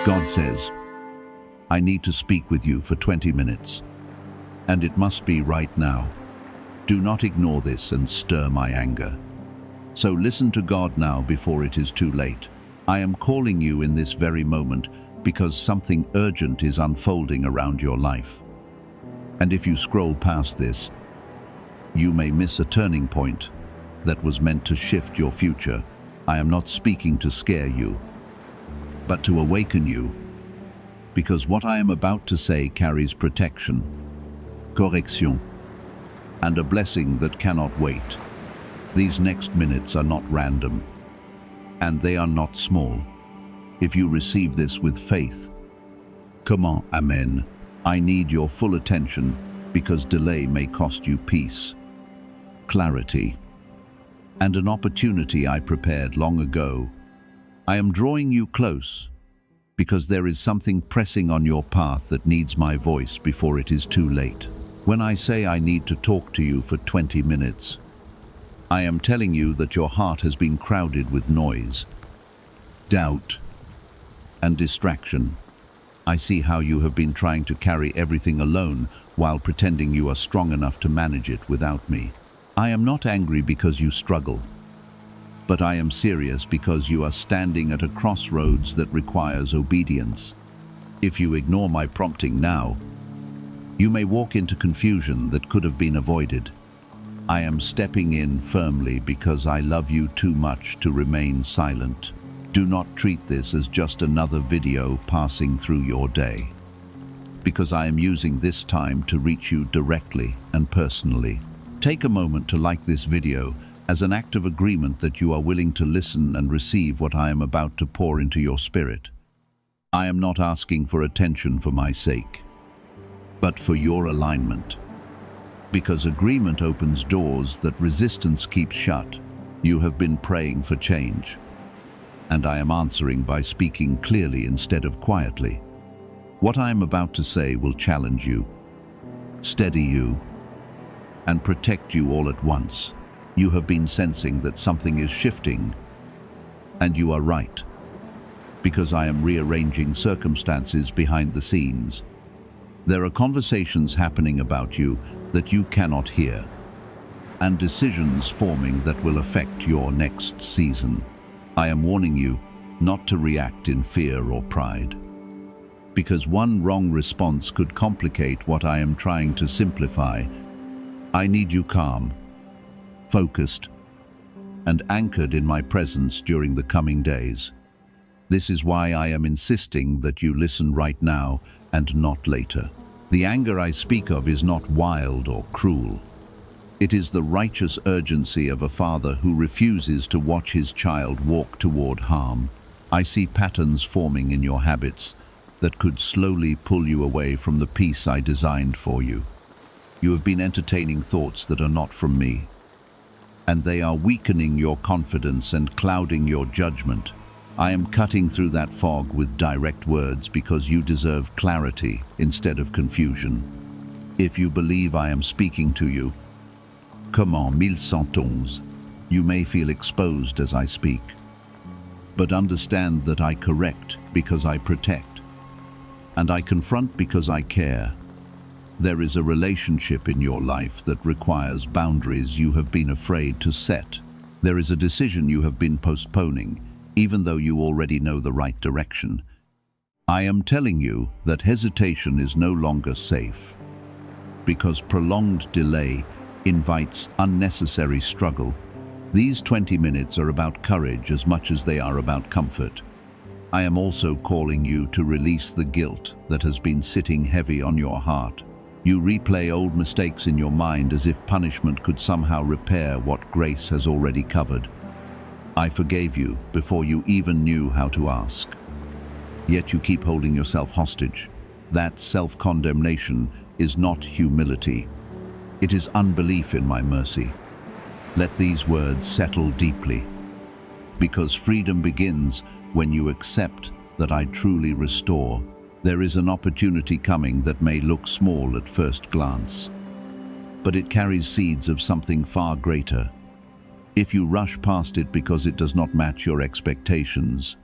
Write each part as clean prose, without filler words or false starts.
God says, I need to speak with you for 20 minutes, and it must be right now. Do not ignore this and stir my anger. So listen to God now before it is too late. I am calling you in this very moment because something urgent is unfolding around your life. And if you scroll past this, you may miss a turning point that was meant to shift your future. I am not speaking to scare you, but to awaken you, because what I am about to say carries protection, correction, and a blessing that cannot wait. These next minutes are not random, and they are not small. If you receive this with faith, come on, amen. I need your full attention because delay may cost you peace, clarity, and an opportunity I prepared long ago. I am drawing you close because there is something pressing on your path that needs my voice before it is too late. When I say I need to talk to you for 20 minutes, I am telling you that your heart has been crowded with noise, doubt, and distraction. I see how you have been trying to carry everything alone while pretending you are strong enough to manage it without me. I am not angry because you struggle, but I am serious because you are standing at a crossroads that requires obedience. If you ignore my prompting now, you may walk into confusion that could have been avoided. I am stepping in firmly because I love you too much to remain silent. Do not treat this as just another video passing through your day, because I am using this time to reach you directly and personally. Take a moment to like this video as an act of agreement that you are willing to listen and receive what I am about to pour into your spirit. I am not asking for attention for my sake, but for your alignment. Because agreement opens doors that resistance keeps shut. You have been praying for change, and I am answering by speaking clearly instead of quietly. What I am about to say will challenge you, steady you, and protect you all at once. You have been sensing that something is shifting, and you are right, because I am rearranging circumstances behind the scenes. There are conversations happening about you that you cannot hear, and decisions forming that will affect your next season. I am warning you not to react in fear or pride, because one wrong response could complicate what I am trying to simplify. I need you calm, focused, and anchored in my presence during the coming days. This is why I am insisting that you listen right now and not later. The anger I speak of is not wild or cruel. It is the righteous urgency of a father who refuses to watch his child walk toward harm. I see patterns forming in your habits that could slowly pull you away from the peace I designed for you. You have been entertaining thoughts that are not from me, and they are weakening your confidence and clouding your judgment. I am cutting through that fog with direct words because you deserve clarity instead of confusion. If you believe I am speaking to you, come on, 1111. You may feel exposed as I speak, but understand that I correct because I protect, and I confront because I care. There is a relationship in your life that requires boundaries you have been afraid to set. There is a decision you have been postponing, even though you already know the right direction. I am telling you that hesitation is no longer safe, because prolonged delay invites unnecessary struggle. These 20 minutes are about courage as much as they are about comfort. I am also calling you to release the guilt that has been sitting heavy on your heart. You replay old mistakes in your mind as if punishment could somehow repair what grace has already covered. I forgave you before you even knew how to ask. Yet you keep holding yourself hostage. That self-condemnation is not humility. It is unbelief in my mercy. Let these words settle deeply, because freedom begins when you accept that I truly restore. There is an opportunity coming that may look small at first glance, but it carries seeds of something far greater. If you rush past it because it does not match your expectations,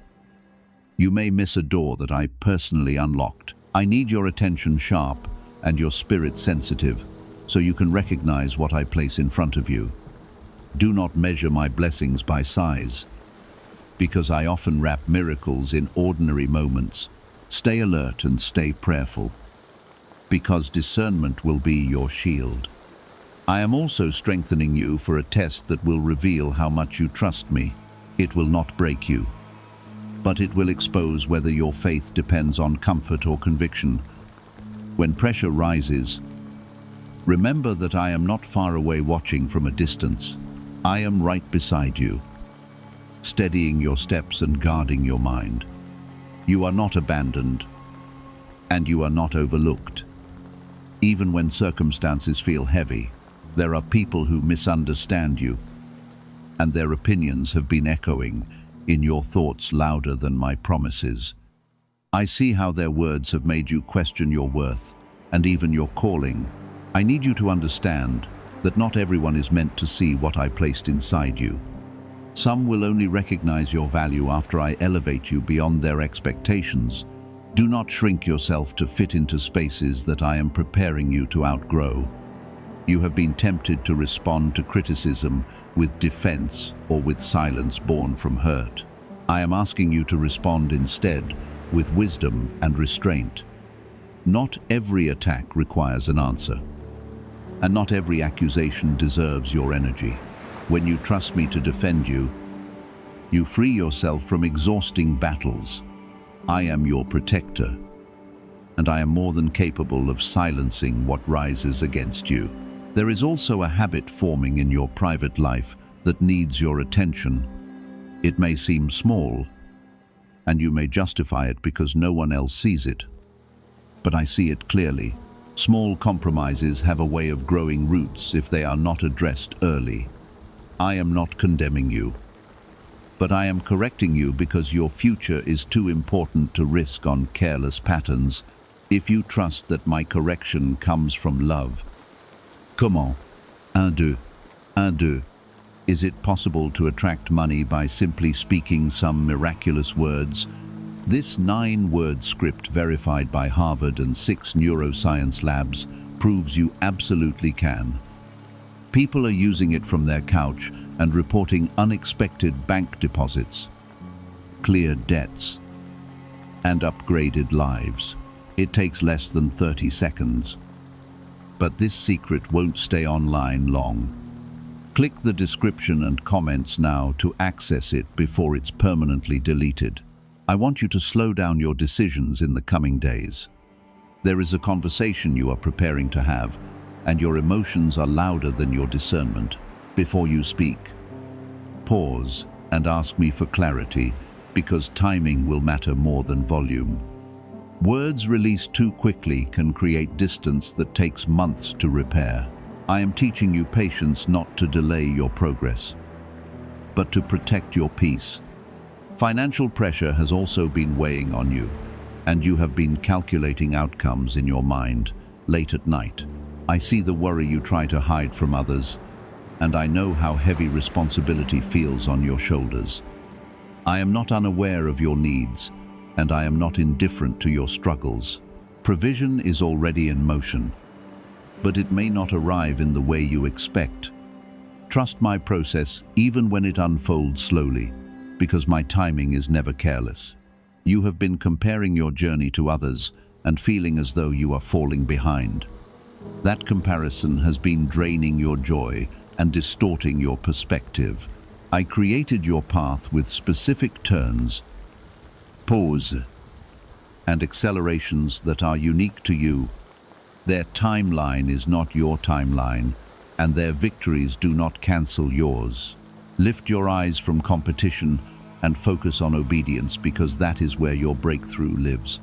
You may miss a door that I personally unlocked. I need your attention sharp and your spirit sensitive, so you can recognize what I place in front of you. Do not measure my blessings by size, because I often wrap miracles in ordinary moments. Stay alert and stay prayerful, because discernment will be your shield. I am also strengthening you for a test that will reveal how much you trust me. It will not break you, but it will expose whether your faith depends on comfort or conviction. When pressure rises, remember that I am not far away watching from a distance. I am right beside you, steadying your steps and guarding your mind. You are not abandoned, and you are not overlooked. Even when circumstances feel heavy, there are people who misunderstand you, and their opinions have been echoing in your thoughts louder than my promises. I see how their words have made you question your worth and even your calling. I need you to understand that not everyone is meant to see what I placed inside you. Some will only recognize your value after I elevate you beyond their expectations. Do not shrink yourself to fit into spaces that I am preparing you to outgrow. You have been tempted to respond to criticism with defense or with silence born from hurt. I am asking you to respond instead with wisdom and restraint. Not every attack requires an answer, and not every accusation deserves your energy. When you trust me to defend you, you free yourself from exhausting battles. I am your protector, and I am more than capable of silencing what rises against you. There is also a habit forming in your private life that needs your attention. It may seem small, and you may justify it because no one else sees it. But I see it clearly. Small compromises have a way of growing roots if they are not addressed early. I am not condemning you, but I am correcting you because your future is too important to risk on careless patterns. If you trust that my correction comes from love. Comment? Un, deux. Un, deux. Is it possible to attract money by simply speaking some miraculous words? This 9-word script verified by Harvard and 6 neuroscience labs proves you absolutely can. People are using it from their couch and reporting unexpected bank deposits, cleared debts, and upgraded lives. It takes less than 30 seconds. But this secret won't stay online long. Click the description and comments now to access it before it's permanently deleted. I want you to slow down your decisions in the coming days. There is a conversation you are preparing to have, and your emotions are louder than your discernment. Before you speak, pause and ask me for clarity, because timing will matter more than volume. Words released too quickly can create distance that takes months to repair. I am teaching you patience, not to delay your progress, but to protect your peace. Financial pressure has also been weighing on you, and you have been calculating outcomes in your mind late at night. I see the worry you try to hide from others, and I know how heavy responsibility feels on your shoulders. I am not unaware of your needs, and I am not indifferent to your struggles. Provision is already in motion, but it may not arrive in the way you expect. Trust my process even when it unfolds slowly, because my timing is never careless. You have been comparing your journey to others and feeling as though you are falling behind. That comparison has been draining your joy and distorting your perspective. I created your path with specific turns, pause, and accelerations that are unique to you. Their timeline is not your timeline, and their victories do not cancel yours. Lift your eyes from competition and focus on obedience, because that is where your breakthrough lives.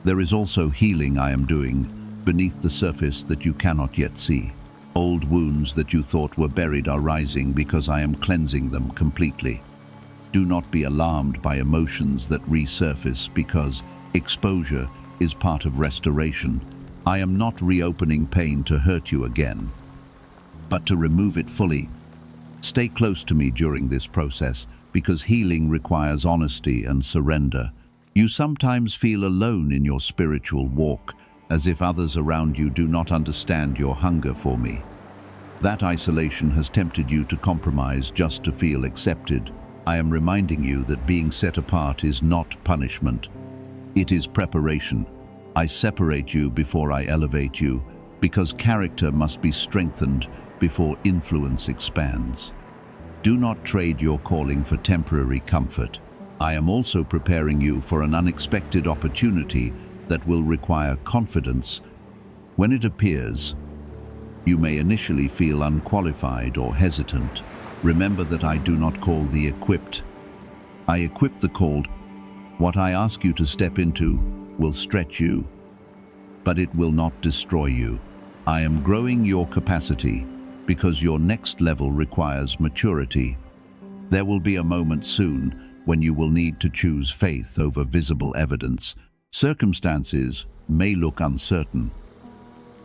There is also healing I am doing beneath the surface that you cannot yet see. Old wounds that you thought were buried are rising because I am cleansing them completely. Do not be alarmed by emotions that resurface, because exposure is part of restoration. I am not reopening pain to hurt you again, but to remove it fully. Stay close to me during this process, because healing requires honesty and surrender. You sometimes feel alone in your spiritual walk, as if others around you do not understand your hunger for me. That isolation has tempted you to compromise just to feel accepted. I am reminding you that being set apart is not punishment. It is preparation. I separate you before I elevate you, because character must be strengthened before influence expands. Do not trade your calling for temporary comfort. I am also preparing you for an unexpected opportunity that will require confidence. When it appears, you may initially feel unqualified or hesitant. Remember that I do not call the equipped. I equip the called. What I ask you to step into will stretch you, but it will not destroy you. I am growing your capacity because your next level requires maturity. There will be a moment soon when you will need to choose faith over visible evidence. Circumstances may look uncertain,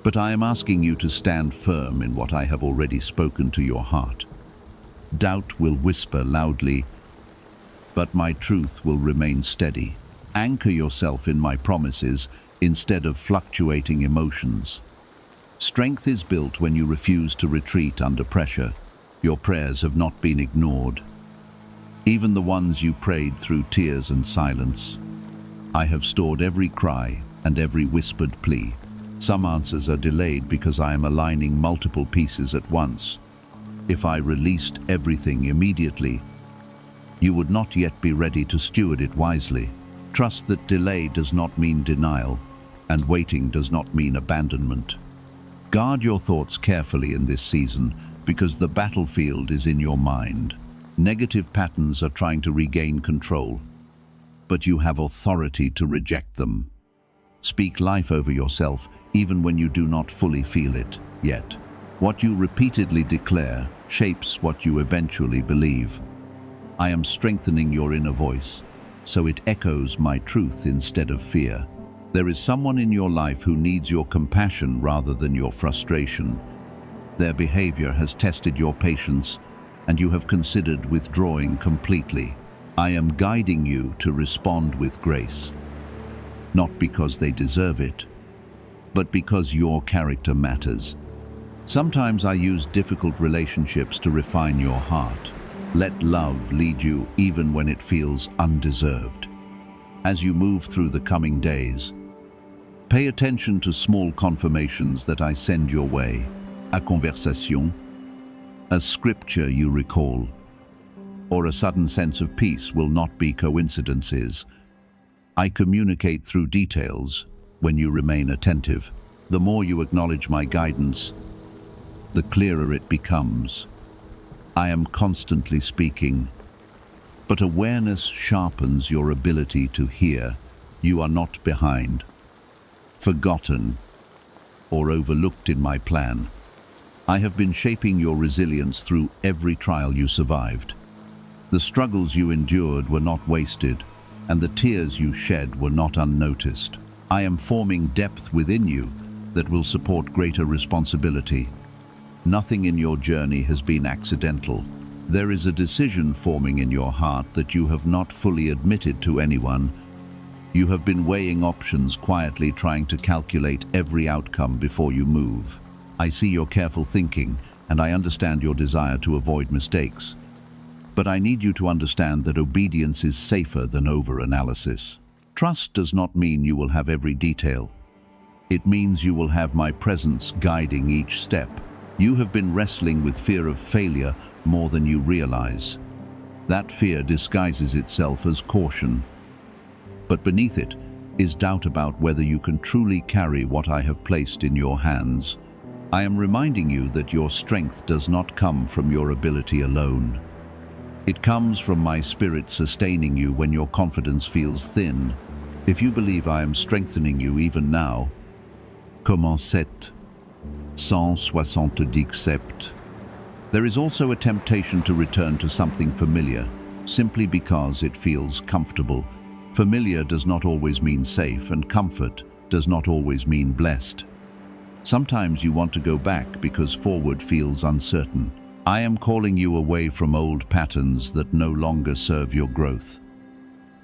but I am asking you to stand firm in what I have already spoken to your heart. Doubt will whisper loudly, but my truth will remain steady. Anchor yourself in my promises instead of fluctuating emotions. Strength is built when you refuse to retreat under pressure. Your prayers have not been ignored, even the ones you prayed through tears and silence. I have stored every cry and every whispered plea. Some answers are delayed because I am aligning multiple pieces at once. If I released everything immediately, you would not yet be ready to steward it wisely. Trust that delay does not mean denial, and waiting does not mean abandonment. Guard your thoughts carefully in this season, because the battlefield is in your mind. Negative patterns are trying to regain control, but you have authority to reject them. Speak life over yourself, even when you do not fully feel it yet. What you repeatedly declare shapes what you eventually believe. I am strengthening your inner voice, so it echoes my truth instead of fear. There is someone in your life who needs your compassion rather than your frustration. Their behavior has tested your patience, and you have considered withdrawing completely. I am guiding you to respond with grace, not because they deserve it, but because your character matters. Sometimes I use difficult relationships to refine your heart. Let love lead you even when it feels undeserved. As you move through the coming days, pay attention to small confirmations that I send your way. A conversation, a scripture you recall, or a sudden sense of peace will not be coincidences. I communicate through details when you remain attentive. The more you acknowledge my guidance, the clearer it becomes. I am constantly speaking, but awareness sharpens your ability to hear. You are not behind, forgotten, or overlooked in my plan. I have been shaping your resilience through every trial you survived. The struggles you endured were not wasted, and the tears you shed were not unnoticed. I am forming depth within you that will support greater responsibility. Nothing in your journey has been accidental. There is a decision forming in your heart that you have not fully admitted to anyone. You have been weighing options, quietly trying to calculate every outcome before you move. I see your careful thinking, and I understand your desire to avoid mistakes. But I need you to understand that obedience is safer than over-analysis. Trust does not mean you will have every detail. It means you will have my presence guiding each step. You have been wrestling with fear of failure more than you realize. That fear disguises itself as caution, but beneath it is doubt about whether you can truly carry what I have placed in your hands. I am reminding you that your strength does not come from your ability alone. It comes from my spirit sustaining you when your confidence feels thin. If you believe I am strengthening you even now, commencez 177. There is also a temptation to return to something familiar, simply because it feels comfortable. Familiar does not always mean safe, and comfort does not always mean blessed. Sometimes you want to go back because forward feels uncertain. I am calling you away from old patterns that no longer serve your growth.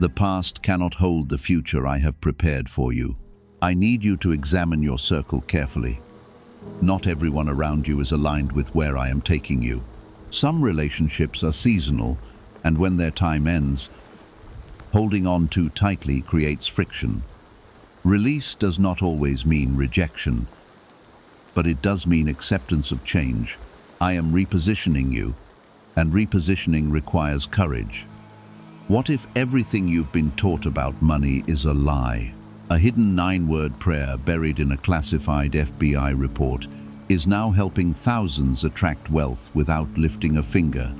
The past cannot hold the future I have prepared for you. I need you to examine your circle carefully. Not everyone around you is aligned with where I am taking you. Some relationships are seasonal, and when their time ends, holding on too tightly creates friction. Release does not always mean rejection, but it does mean acceptance of change. I am repositioning you, and repositioning requires courage. What if everything you've been taught about money is a lie? A hidden 9-word prayer buried in a classified FBI report is now helping thousands attract wealth without lifting a finger.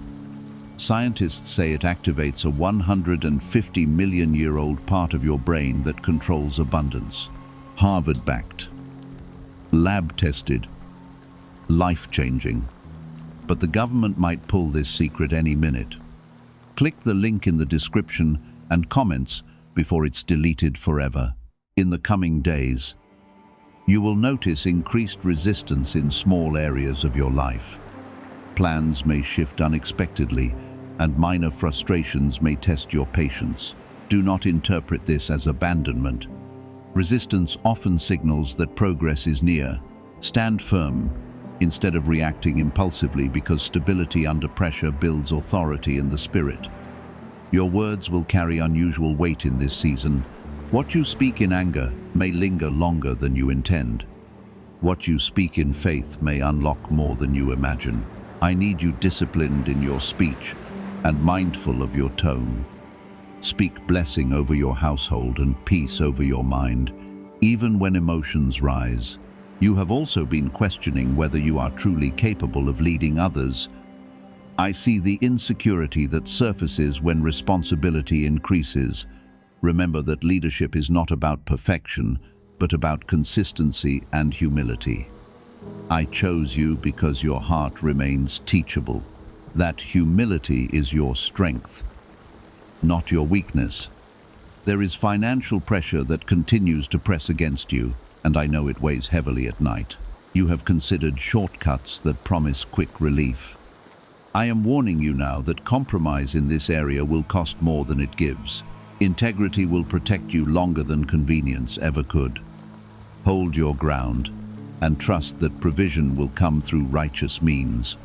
Scientists say it activates a 150 million-year-old part of your brain that controls abundance. Harvard-backed, lab-tested, life-changing. But the government might pull this secret any minute. Click the link in the description and comments before it's deleted forever. In the coming days, you will notice increased resistance in small areas of your life. Plans may shift unexpectedly, and minor frustrations may test your patience. Do not interpret this as abandonment. Resistance often signals that progress is near. Stand firm, instead of reacting impulsively, because stability under pressure builds authority in the spirit. Your words will carry unusual weight in this season. What you speak in anger may linger longer than you intend. What you speak in faith may unlock more than you imagine. I need you disciplined in your speech and mindful of your tone. Speak blessing over your household and peace over your mind, even when emotions rise. You have also been questioning whether you are truly capable of leading others. I see the insecurity that surfaces when responsibility increases. Remember that leadership is not about perfection, but about consistency and humility. I chose you because your heart remains teachable. That humility is your strength, not your weakness. There is financial pressure that continues to press against you, and I know it weighs heavily at night. You have considered shortcuts that promise quick relief. I am warning you now that compromise in this area will cost more than it gives. Integrity will protect you longer than convenience ever could. Hold your ground and trust that provision will come through righteous means.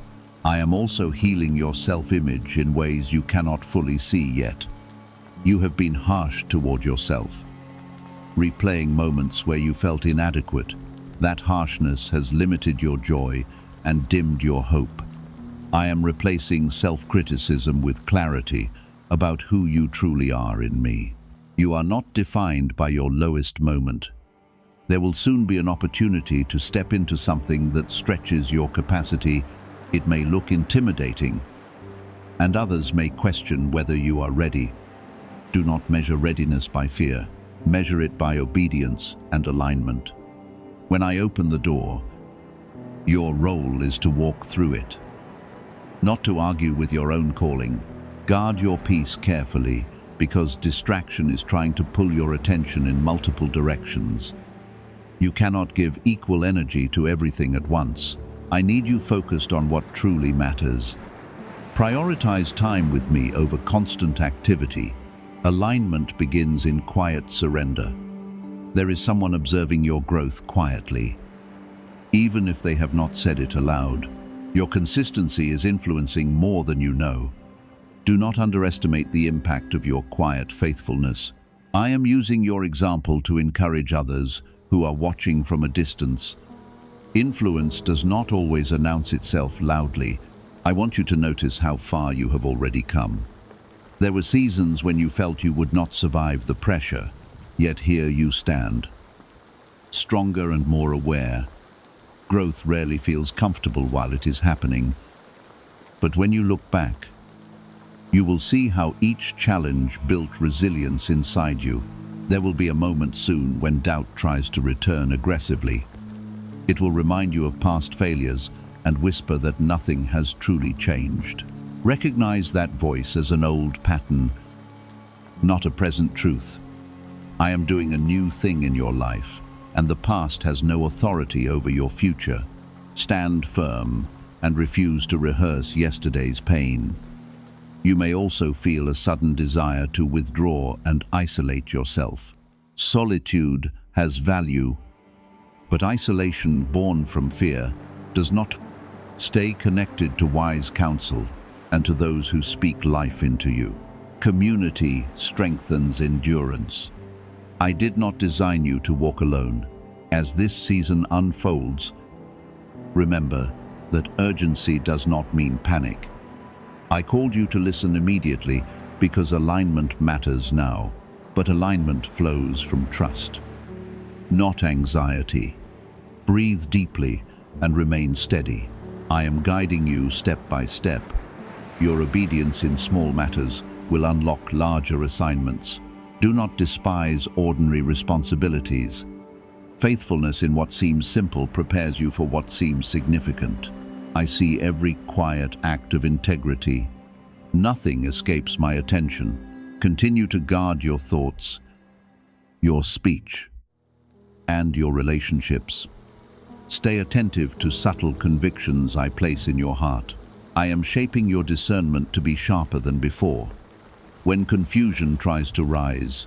I am also healing your self-image in ways you cannot fully see yet. You have been harsh toward yourself, replaying moments where you felt inadequate. That harshness has limited your joy and dimmed your hope. I am replacing self-criticism with clarity about who you truly are in me. You are not defined by your lowest moment. There will soon be an opportunity to step into something that stretches your capacity. It may look intimidating, and others may question whether you are ready. Do not measure readiness by fear. Measure it by obedience and alignment. When I open the door, your role is to walk through it, not to argue with your own calling. Guard your peace carefully, because distraction is trying to pull your attention in multiple directions. You cannot give equal energy to everything at once. I need you focused on what truly matters. Prioritize time with me over constant activity. Alignment begins in quiet surrender. There is someone observing your growth quietly, even if they have not said it aloud. Your consistency is influencing more than you know. Do not underestimate the impact of your quiet faithfulness. I am using your example to encourage others who are watching from a distance. Influence does not always announce itself loudly. I want you to notice how far you have already come. There were seasons when you felt you would not survive the pressure, yet here you stand, stronger and more aware. Growth rarely feels comfortable while it is happening, but when you look back, you will see how each challenge built resilience inside you. There will be a moment soon when doubt tries to return aggressively. It will remind you of past failures and whisper that nothing has truly changed. Recognize that voice as an old pattern, not a present truth. I am doing a new thing in your life, and the past has no authority over your future. Stand firm and refuse to rehearse yesterday's pain. You may also feel a sudden desire to withdraw and isolate yourself. Solitude has value, but isolation born from fear does not. Stay connected to wise counsel and to those who speak life into you. Community strengthens endurance. I did not design you to walk alone. As this season unfolds, remember that urgency does not mean panic. I called you to listen immediately because alignment matters now, but alignment flows from trust, not anxiety. Breathe deeply and remain steady. I am guiding you step by step. Your obedience in small matters will unlock larger assignments. Do not despise ordinary responsibilities. Faithfulness in what seems simple prepares you for what seems significant. I see every quiet act of integrity. Nothing escapes my attention. Continue to guard your thoughts, your speech, and your relationships. Stay attentive to subtle convictions I place in your heart. I am shaping your discernment to be sharper than before. When confusion tries to rise,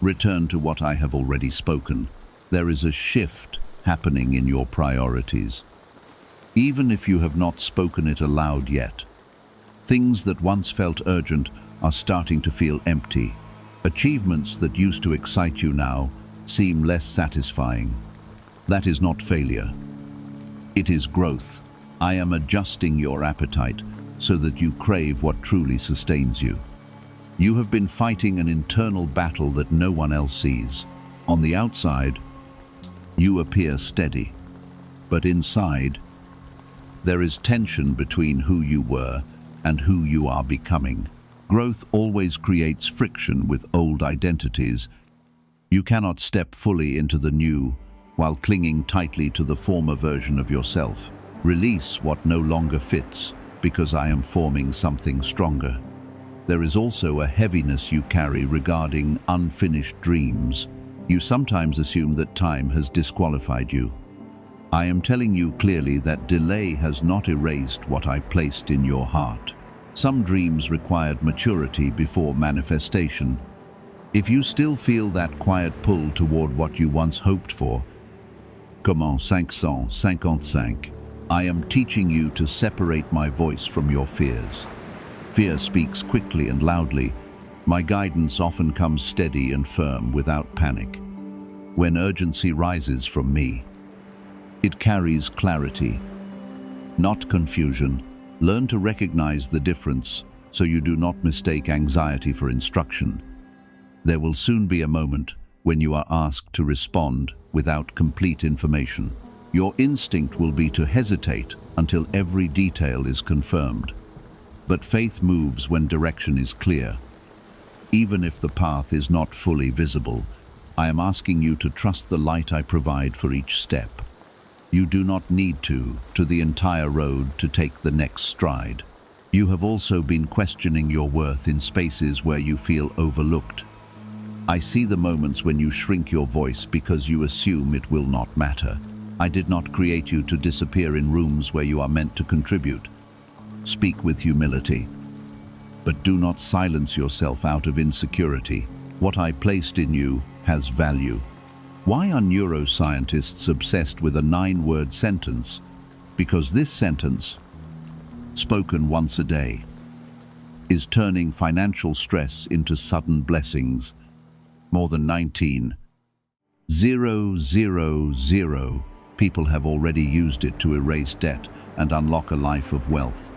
return to what I have already spoken. There is a shift happening in your priorities. Even if you have not spoken it aloud yet, things that once felt urgent are starting to feel empty. Achievements that used to excite you now seem less satisfying. That is not failure. It is growth. I am adjusting your appetite so that you crave what truly sustains you. You have been fighting an internal battle that no one else sees. On the outside, you appear steady, but inside, there is tension between who you were and who you are becoming. Growth always creates friction with old identities. You cannot step fully into the new while clinging tightly to the former version of yourself. Release what no longer fits, because I am forming something stronger. There is also a heaviness you carry regarding unfinished dreams. You sometimes assume that time has disqualified you. I am telling you clearly that delay has not erased what I placed in your heart. Some dreams required maturity before manifestation. If you still feel that quiet pull toward what you once hoped for, Comment 555. I am teaching you to separate my voice from your fears. Fear speaks quickly and loudly. My guidance often comes steady and firm without panic. When urgency rises from me, it carries clarity, not confusion. Learn to recognize the difference so you do not mistake anxiety for instruction. There will soon be a moment when you are asked to respond without complete information. Your instinct will be to hesitate until every detail is confirmed. But faith moves when direction is clear. Even if the path is not fully visible, I am asking you to trust the light I provide for each step. You do not need to the entire road to take the next stride. You have also been questioning your worth in spaces where you feel overlooked. I see the moments when you shrink your voice because you assume it will not matter. I did not create you to disappear in rooms where you are meant to contribute. Speak with humility, but do not silence yourself out of insecurity. What I placed in you has value. Why are neuroscientists obsessed with a 9-word sentence? Because this sentence, spoken once a day, is turning financial stress into sudden blessings. More than 19,000 people have already used it to erase debt and unlock a life of wealth,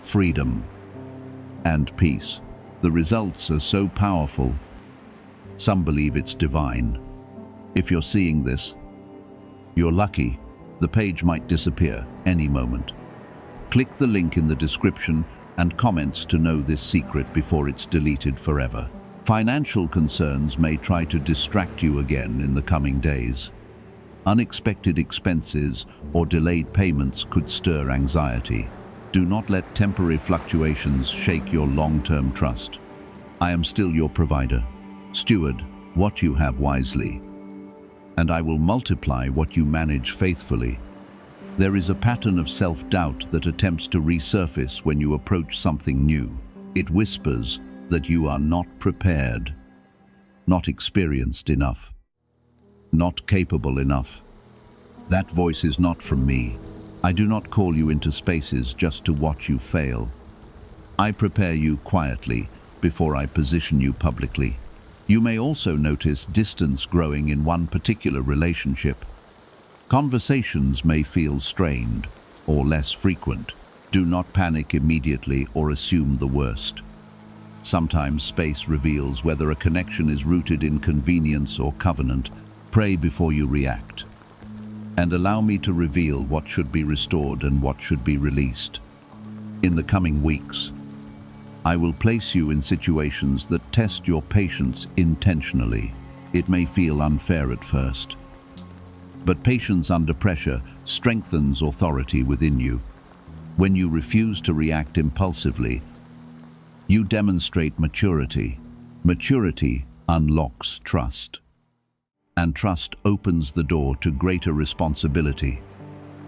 freedom, and peace. The results are so powerful, some believe it's divine. If you're seeing this, you're lucky. The page might disappear any moment. Click the link in the description and comments to know this secret before it's deleted forever. Financial concerns may try to distract you again in the coming days. Unexpected expenses or delayed payments could stir anxiety. Do not let temporary fluctuations shake your long-term trust. I am still your provider. Steward what you have wisely, and I will multiply what you manage faithfully. There is a pattern of self-doubt that attempts to resurface when you approach something new. It whispers that you are not prepared, not experienced enough, not capable enough. That voice is not from me. I do not call you into spaces just to watch you fail. I prepare you quietly before I position you publicly. You may also notice distance growing in one particular relationship. Conversations may feel strained or less frequent. Do not panic immediately or assume the worst. Sometimes space reveals whether a connection is rooted in convenience or covenant. Pray before you react. And allow me to reveal what should be restored and what should be released. In the coming weeks, I will place you in situations that test your patience intentionally. It may feel unfair at first, but patience under pressure strengthens authority within you. When you refuse to react impulsively, you demonstrate maturity. Maturity unlocks trust, and trust opens the door to greater responsibility.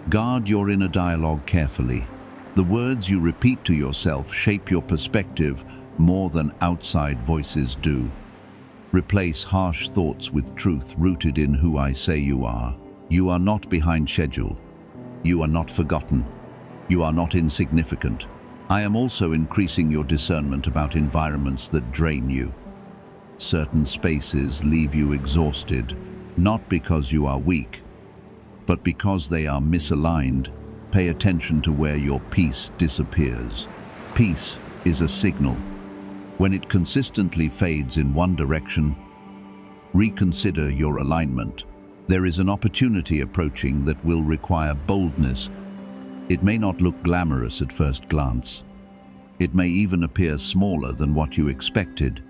Guard your inner dialogue carefully. The words you repeat to yourself shape your perspective more than outside voices do. Replace harsh thoughts with truth rooted in who I say you are. You are not behind schedule. You are not forgotten. You are not insignificant. I am also increasing your discernment about environments that drain you. Certain spaces leave you exhausted, not because you are weak, but because they are misaligned. Pay attention to where your peace disappears. Peace is a signal. When it consistently fades in one direction, reconsider your alignment. There is an opportunity approaching that will require boldness. It may not look glamorous at first glance. It may even appear smaller than what you expected.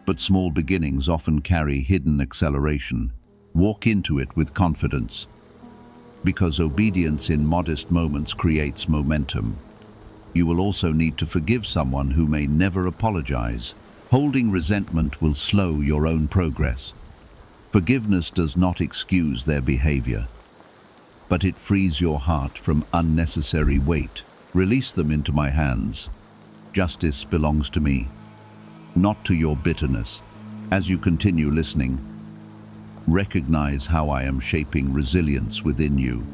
But small beginnings often carry hidden acceleration. Walk into it with confidence, because obedience in modest moments creates momentum. You will also need to forgive someone who may never apologize. Holding resentment will slow your own progress. Forgiveness does not excuse their behavior, but it frees your heart from unnecessary weight. Release them into my hands. Justice belongs to me, not to your bitterness. As you continue listening, recognize how I am shaping resilience within you.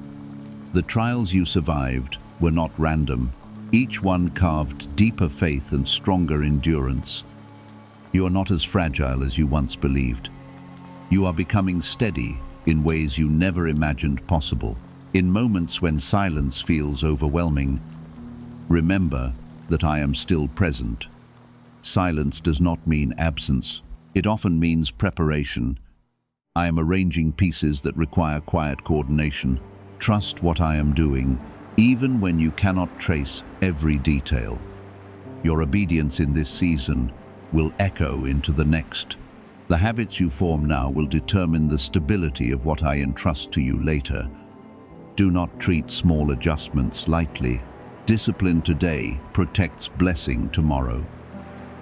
The trials you survived were not random. Each one carved deeper faith and stronger endurance. You are not as fragile as you once believed. You are becoming steady in ways you never imagined possible. In moments when silence feels overwhelming, remember that I am still present. Silence does not mean absence. It often means preparation. I am arranging pieces that require quiet coordination. Trust what I am doing, even when you cannot trace every detail. Your obedience in this season will echo into the next. The habits you form now will determine the stability of what I entrust to you later. Do not treat small adjustments lightly. Discipline today protects blessing tomorrow.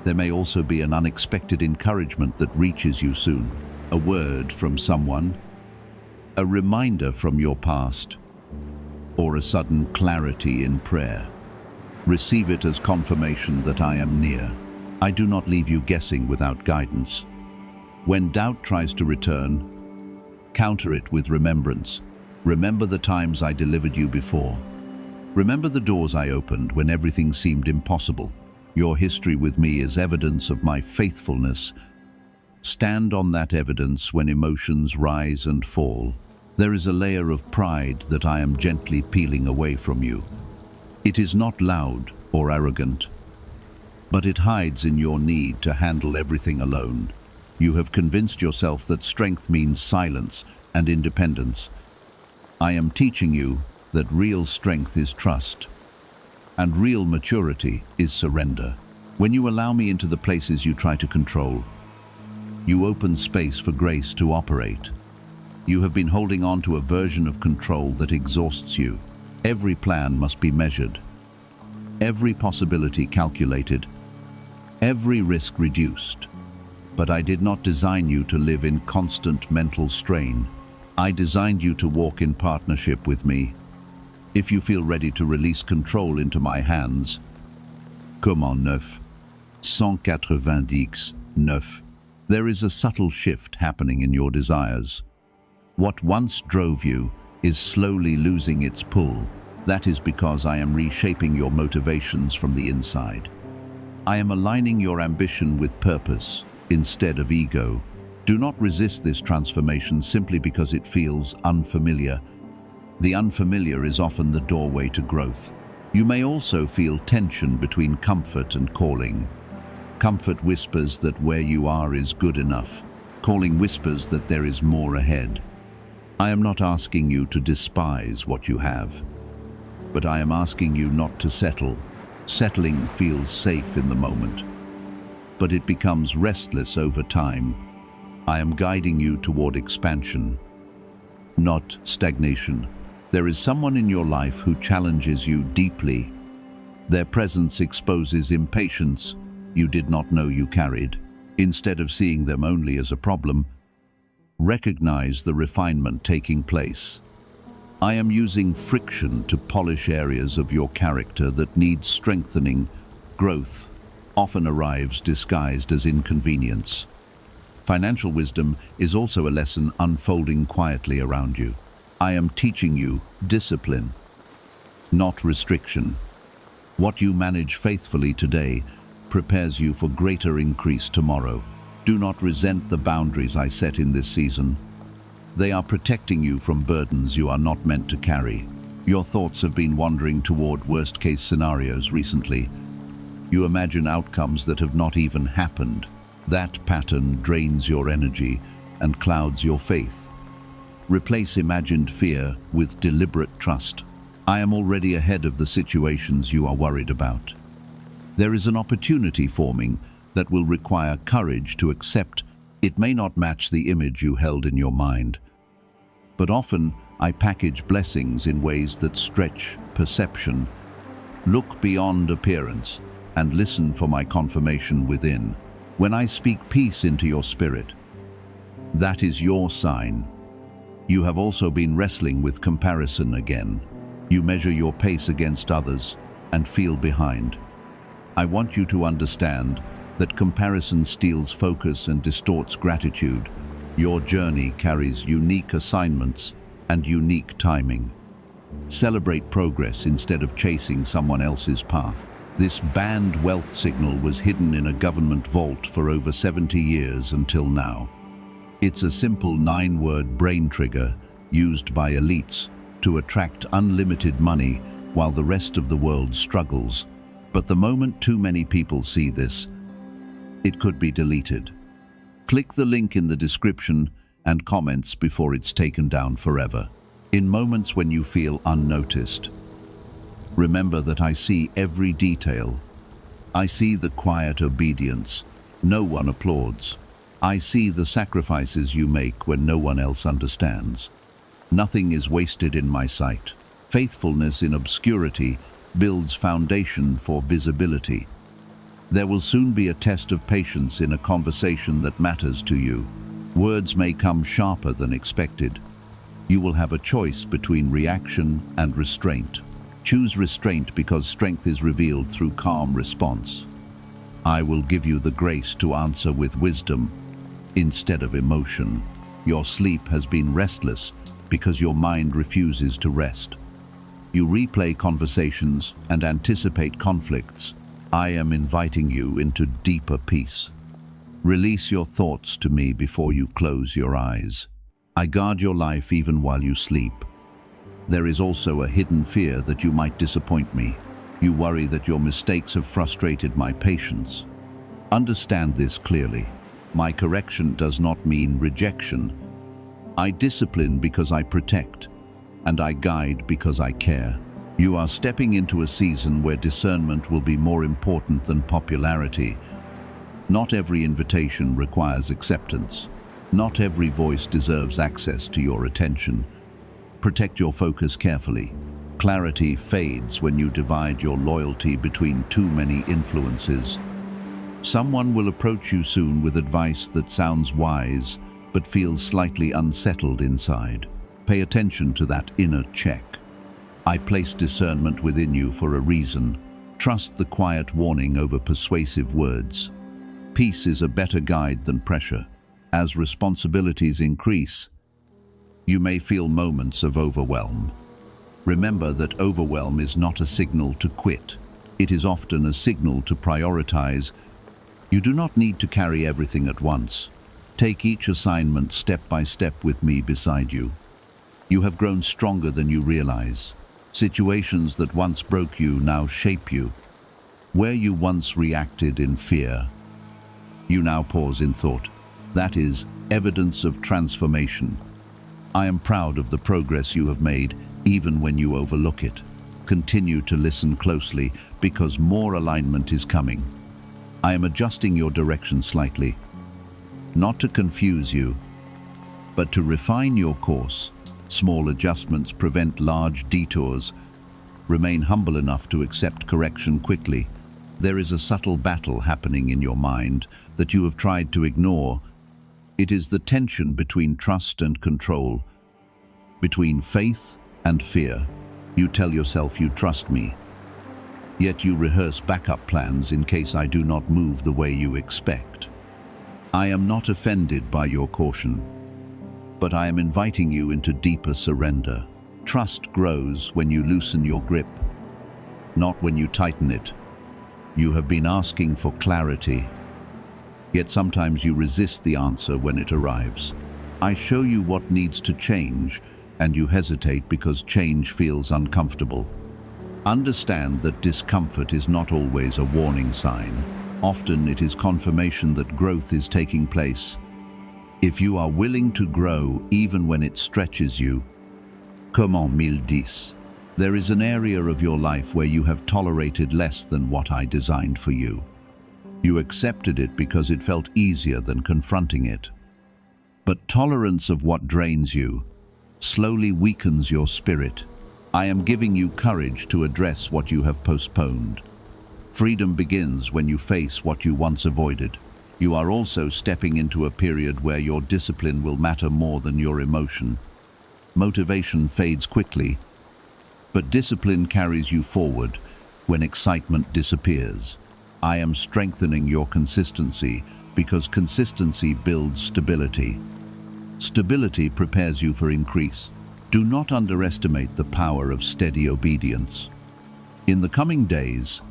There may also be an unexpected encouragement that reaches you soon. A word from someone, a reminder from your past, or a sudden clarity in prayer. Receive it as confirmation that I am near. I do not leave you guessing without guidance. When doubt tries to return, counter it with remembrance. Remember the times I delivered you before. Remember the doors I opened when everything seemed impossible. Your history with me is evidence of my faithfulness. Stand on that evidence when emotions rise and fall. There is a layer of pride that I am gently peeling away from you. It is not loud or arrogant, but it hides in your need to handle everything alone. You have convinced yourself that strength means silence and independence. I am teaching you that real strength is trust, and real maturity is surrender. When you allow me into the places you try to control, you open space for grace to operate. You have been holding on to a version of control that exhausts you. Every plan must be measured, every possibility calculated, every risk reduced. But I did not design you to live in constant mental strain. I designed you to walk in partnership with me, If you feel ready to release control into my hands, Comment 9, 190, 9. There is a subtle shift happening in your desires. What once drove you is slowly losing its pull. That is because I am reshaping your motivations from the inside. I am aligning your ambition with purpose instead of ego. Do not resist this transformation simply because it feels unfamiliar. The unfamiliar is often the doorway to growth. You may also feel tension between comfort and calling. Comfort whispers that where you are is good enough. Calling whispers that there is more ahead. I am not asking you to despise what you have, but I am asking you not to settle. Settling feels safe in the moment, but it becomes restless over time. I am guiding you toward expansion, not stagnation. There is someone in your life who challenges you deeply. Their presence exposes impatience you did not know you carried. Instead of seeing them only as a problem, recognize the refinement taking place. I am using friction to polish areas of your character that need strengthening. Growth often arrives disguised as inconvenience. Financial wisdom is also a lesson unfolding quietly around you. I am teaching you discipline, not restriction. What you manage faithfully today prepares you for greater increase tomorrow. Do not resent the boundaries I set in this season. They are protecting you from burdens you are not meant to carry. Your thoughts have been wandering toward worst-case scenarios recently. You imagine outcomes that have not even happened. That pattern drains your energy and clouds your faith. Replace imagined fear with deliberate trust. I am already ahead of the situations you are worried about. There is an opportunity forming that will require courage to accept it may not match the image you held in your mind. But often, I package blessings in ways that stretch perception. Look beyond appearance and listen for my confirmation within. When I speak peace into your spirit, that is your sign. You have also been wrestling with comparison again. You measure your pace against others and feel behind. I want you to understand that comparison steals focus and distorts gratitude. Your journey carries unique assignments and unique timing. Celebrate progress instead of chasing someone else's path. This banned wealth signal was hidden in a government vault for over 70 years until now. It's a simple 9-word brain trigger used by elites to attract unlimited money while the rest of the world struggles. But the moment too many people see this, it could be deleted. Click the link in the description and comments before it's taken down forever. In moments when you feel unnoticed, remember that I see every detail. I see the quiet obedience no one applauds. I see the sacrifices you make when no one else understands. Nothing is wasted in my sight. Faithfulness in obscurity builds foundation for visibility. There will soon be a test of patience in a conversation that matters to you. Words may come sharper than expected. You will have a choice between reaction and restraint. Choose restraint because strength is revealed through calm response. I will give you the grace to answer with wisdom instead of emotion. Your sleep has been restless because your mind refuses to rest. You replay conversations and anticipate conflicts. I am inviting you into deeper peace. Release your thoughts to me before you close your eyes. I guard your life even while you sleep. There is also a hidden fear that you might disappoint me. You worry that your mistakes have frustrated my patience. Understand this clearly. My correction does not mean rejection. I discipline because I protect, and I guide because I care. You are stepping into a season where discernment will be more important than popularity. Not every invitation requires acceptance. Not every voice deserves access to your attention. Protect your focus carefully. Clarity fades when you divide your loyalty between too many influences. Someone will approach you soon with advice that sounds wise, but feels slightly unsettled inside. Pay attention to that inner check. I place discernment within you for a reason. Trust the quiet warning over persuasive words. Peace is a better guide than pressure. As responsibilities increase, you may feel moments of overwhelm. Remember that overwhelm is not a signal to quit. It is often a signal to prioritize. You do not need to carry everything at once. Take each assignment step by step with me beside you. You have grown stronger than you realize. Situations that once broke you now shape you. Where you once reacted in fear, you now pause in thought. That is evidence of transformation. I am proud of the progress you have made, even when you overlook it. Continue to listen closely, because more alignment is coming. I am adjusting your direction slightly, not to confuse you, but to refine your course. Small adjustments prevent large detours. Remain humble enough to accept correction quickly. There is a subtle battle happening in your mind that you have tried to ignore. It is the tension between trust and control, between faith and fear. You tell yourself you trust me, yet you rehearse backup plans in case I do not move the way you expect. I am not offended by your caution, but I am inviting you into deeper surrender. Trust grows when you loosen your grip, not when you tighten it. You have been asking for clarity, yet sometimes you resist the answer when it arrives. I show you what needs to change, and you hesitate because change feels uncomfortable. Understand that discomfort is not always a warning sign. Often it is confirmation that growth is taking place. If you are willing to grow even when it stretches you, comment 1010. There is an area of your life where you have tolerated less than what I designed for you. You accepted it because it felt easier than confronting it. But tolerance of what drains you slowly weakens your spirit. I am giving you courage to address what you have postponed. Freedom begins when you face what you once avoided. You are also stepping into a period where your discipline will matter more than your emotion. Motivation fades quickly, but discipline carries you forward when excitement disappears. I am strengthening your consistency because consistency builds stability. Stability prepares you for increase. Do not underestimate the power of steady obedience. In the coming days,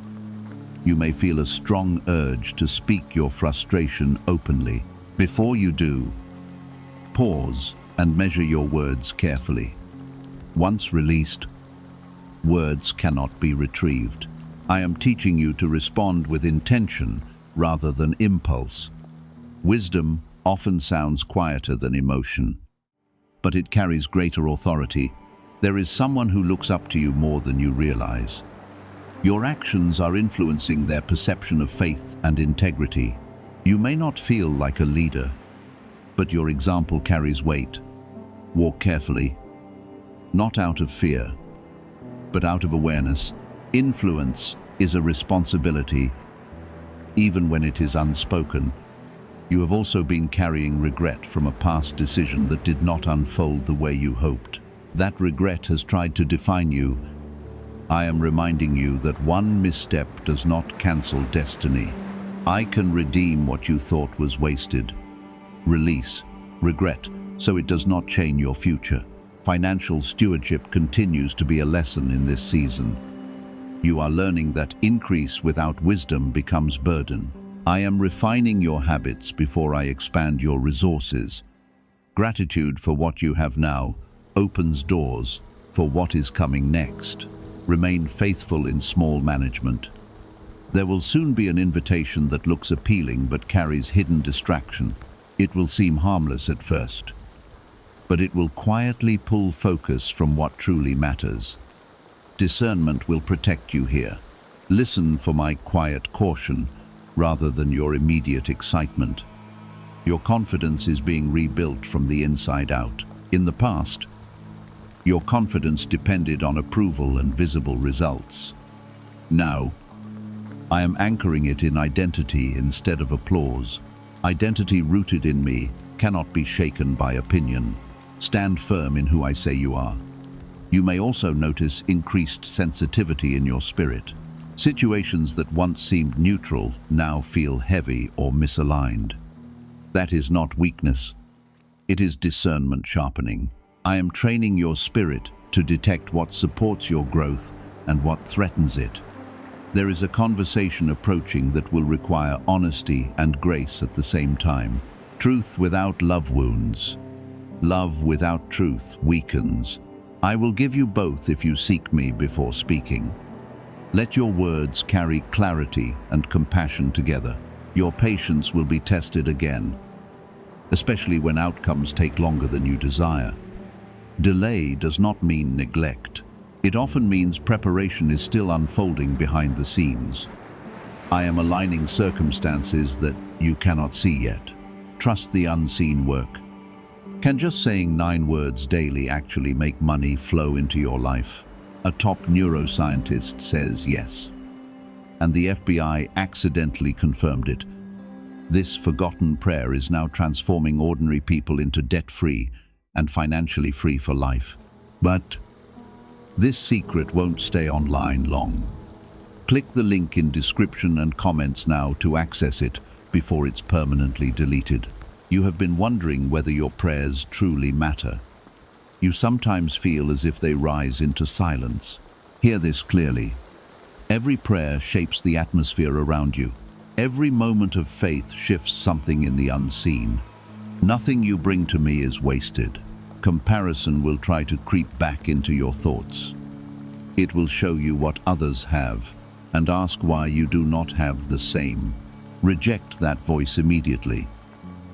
you may feel a strong urge to speak your frustration openly. Before you do, pause and measure your words carefully. Once released, words cannot be retrieved. I am teaching you to respond with intention rather than impulse. Wisdom often sounds quieter than emotion, but it carries greater authority. There is someone who looks up to you more than you realize. Your actions are influencing their perception of faith and integrity. You may not feel like a leader, but your example carries weight. Walk carefully, not out of fear, but out of awareness. Influence is a responsibility, even when it is unspoken. You have also been carrying regret from a past decision that did not unfold the way you hoped. That regret has tried to define you. I am reminding you that one misstep does not cancel destiny. I can redeem what you thought was wasted. Release regret so it does not chain your future. Financial stewardship continues to be a lesson in this season. You are learning that increase without wisdom becomes burden. I am refining your habits before I expand your resources. Gratitude for what you have now opens doors for what is coming next. Remain faithful in small management. There will soon be an invitation that looks appealing but carries hidden distraction. It will seem harmless at first, but it will quietly pull focus from what truly matters. Discernment will protect you here. Listen for my quiet caution rather than your immediate excitement. Your confidence is being rebuilt from the inside out. In the past, your confidence depended on approval and visible results. Now, I am anchoring it in identity instead of applause. Identity rooted in me cannot be shaken by opinion. Stand firm in who I say you are. You may also notice increased sensitivity in your spirit. Situations that once seemed neutral now feel heavy or misaligned. That is not weakness. It is discernment sharpening. I am training your spirit to detect what supports your growth and what threatens it. There is a conversation approaching that will require honesty and grace at the same time. Truth without love wounds. Love without truth weakens. I will give you both if you seek me before speaking. Let your words carry clarity and compassion together. Your patience will be tested again, especially when outcomes take longer than you desire. Delay does not mean neglect. It often means preparation is still unfolding behind the scenes. I am aligning circumstances that you cannot see yet. Trust the unseen work. Can just saying 9 words daily actually make money flow into your life? A top neuroscientist says yes. And the FBI accidentally confirmed it. This forgotten prayer is now transforming ordinary people into debt-free and financially free for life. But this secret won't stay online long. Click the link in description and comments now to access it before it's permanently deleted. You have been wondering whether your prayers truly matter. You sometimes feel as if they rise into silence. Hear this clearly. Every prayer shapes the atmosphere around you. Every moment of faith shifts something in the unseen. Nothing you bring to me is wasted. Comparison will try to creep back into your thoughts. It will show you what others have and ask why you do not have the same. Reject that voice immediately.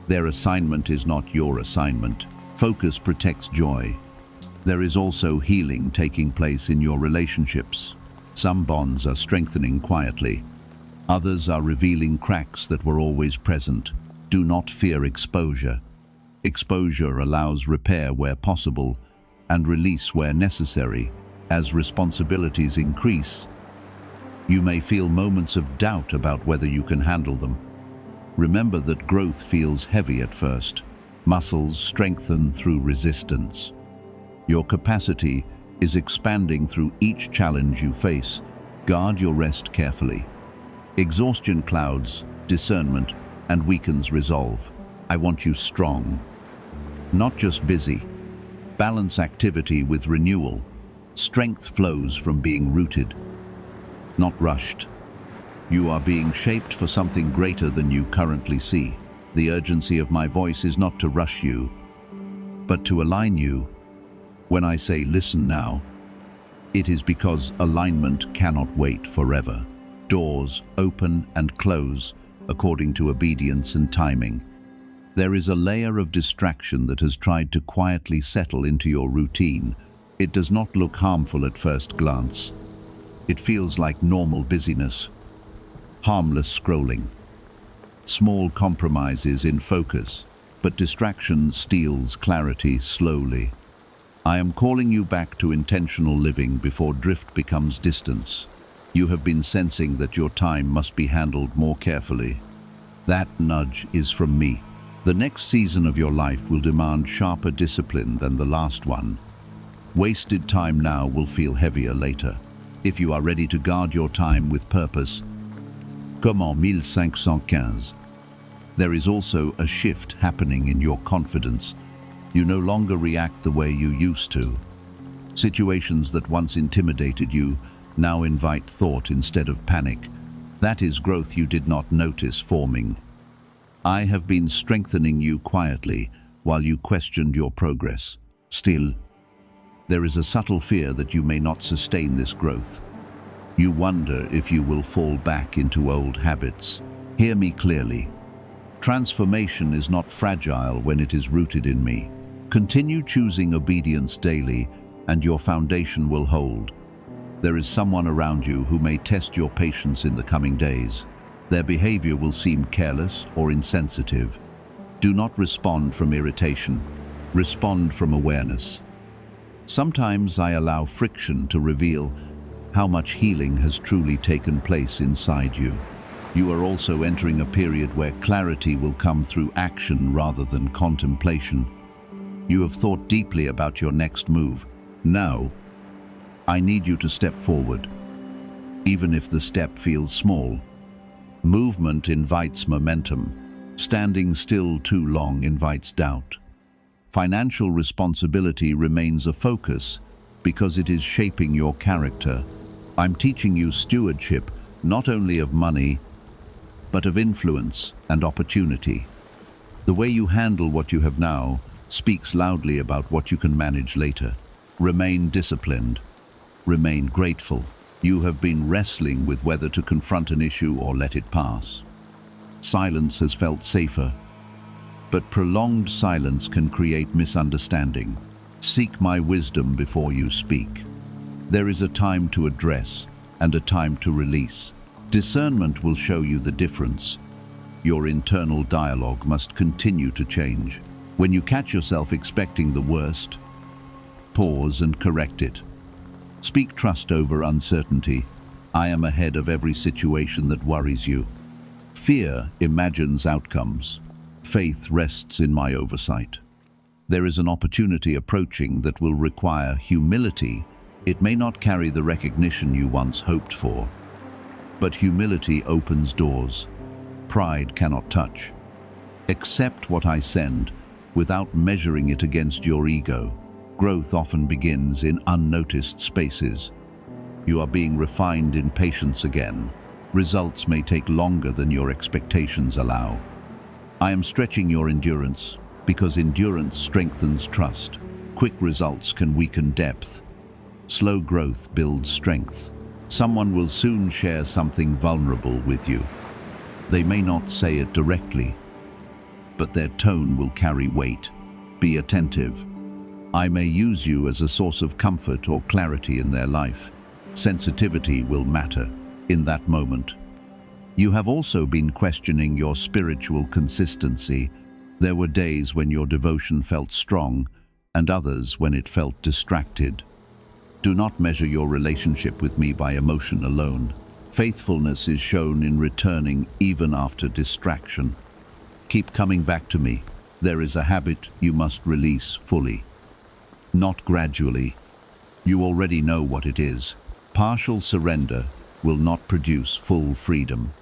Their assignment is not your assignment. Focus protects joy. There is also healing taking place in your relationships. Some bonds are strengthening quietly. Others are revealing cracks that were always present. Do not fear exposure. Exposure allows repair where possible and release where necessary. As responsibilities increase, you may feel moments of doubt about whether you can handle them. Remember that growth feels heavy at first. Muscles strengthen through resistance. Your capacity is expanding through each challenge you face. Guard your rest carefully. Exhaustion clouds discernment and weakens resolve. I want you strong, not just busy. Balance activity with renewal. Strength flows from being rooted, not rushed. You are being shaped for something greater than you currently see. The urgency of my voice is not to rush you, but to align you. When I say listen now, it is because alignment cannot wait forever. Doors open and close according to obedience and timing. There is a layer of distraction that has tried to quietly settle into your routine. It does not look harmful at first glance. It feels like normal busyness, harmless scrolling, small compromises in focus, but distraction steals clarity slowly. I am calling you back to intentional living before drift becomes distance. You have been sensing that your time must be handled more carefully. That nudge is from me. The next season of your life will demand sharper discipline than the last one. Wasted time now will feel heavier later. If you are ready to guard your time with purpose, comme en 1515. There is also a shift happening in your confidence. You no longer react the way you used to. Situations that once intimidated you now invite thought instead of panic. That is growth you did not notice forming. I have been strengthening you quietly while you questioned your progress. Still, there is a subtle fear that you may not sustain this growth. You wonder if you will fall back into old habits. Hear me clearly. Transformation is not fragile when it is rooted in me. Continue choosing obedience daily, and your foundation will hold. There is someone around you who may test your patience in the coming days. Their behavior will seem careless or insensitive. Do not respond from irritation. Respond from awareness. Sometimes I allow friction to reveal how much healing has truly taken place inside you. You are also entering a period where clarity will come through action rather than contemplation. You have thought deeply about your next move. Now, I need you to step forward, even if the step feels small. Movement invites momentum. Standing still too long invites doubt. Financial responsibility remains a focus because it is shaping your character. I'm teaching you stewardship, not only of money, but of influence and opportunity. The way you handle what you have now speaks loudly about what you can manage later. Remain disciplined. Remain grateful. You have been wrestling with whether to confront an issue or let it pass. Silence has felt safer, but prolonged silence can create misunderstanding. Seek my wisdom before you speak. There is a time to address and a time to release. Discernment will show you the difference. Your internal dialogue must continue to change. When you catch yourself expecting the worst, pause and correct it. Speak trust over uncertainty. I am ahead of every situation that worries you. Fear imagines outcomes. Faith rests in my oversight. There is an opportunity approaching that will require humility. It may not carry the recognition you once hoped for, but humility opens doors. Pride cannot touch. Accept what I send without measuring it against your ego. Growth often begins in unnoticed spaces. You are being refined in patience again. Results may take longer than your expectations allow. I am stretching your endurance because endurance strengthens trust. Quick results can weaken depth. Slow growth builds strength. Someone will soon share something vulnerable with you. They may not say it directly, but their tone will carry weight. Be attentive. I may use you as a source of comfort or clarity in their life. Sensitivity will matter in that moment. You have also been questioning your spiritual consistency. There were days when your devotion felt strong and others when it felt distracted. Do not measure your relationship with me by emotion alone. Faithfulness is shown in returning even after distraction. Keep coming back to me. There is a habit you must release fully. Not gradually. You already know what it is. Partial surrender will not produce full freedom.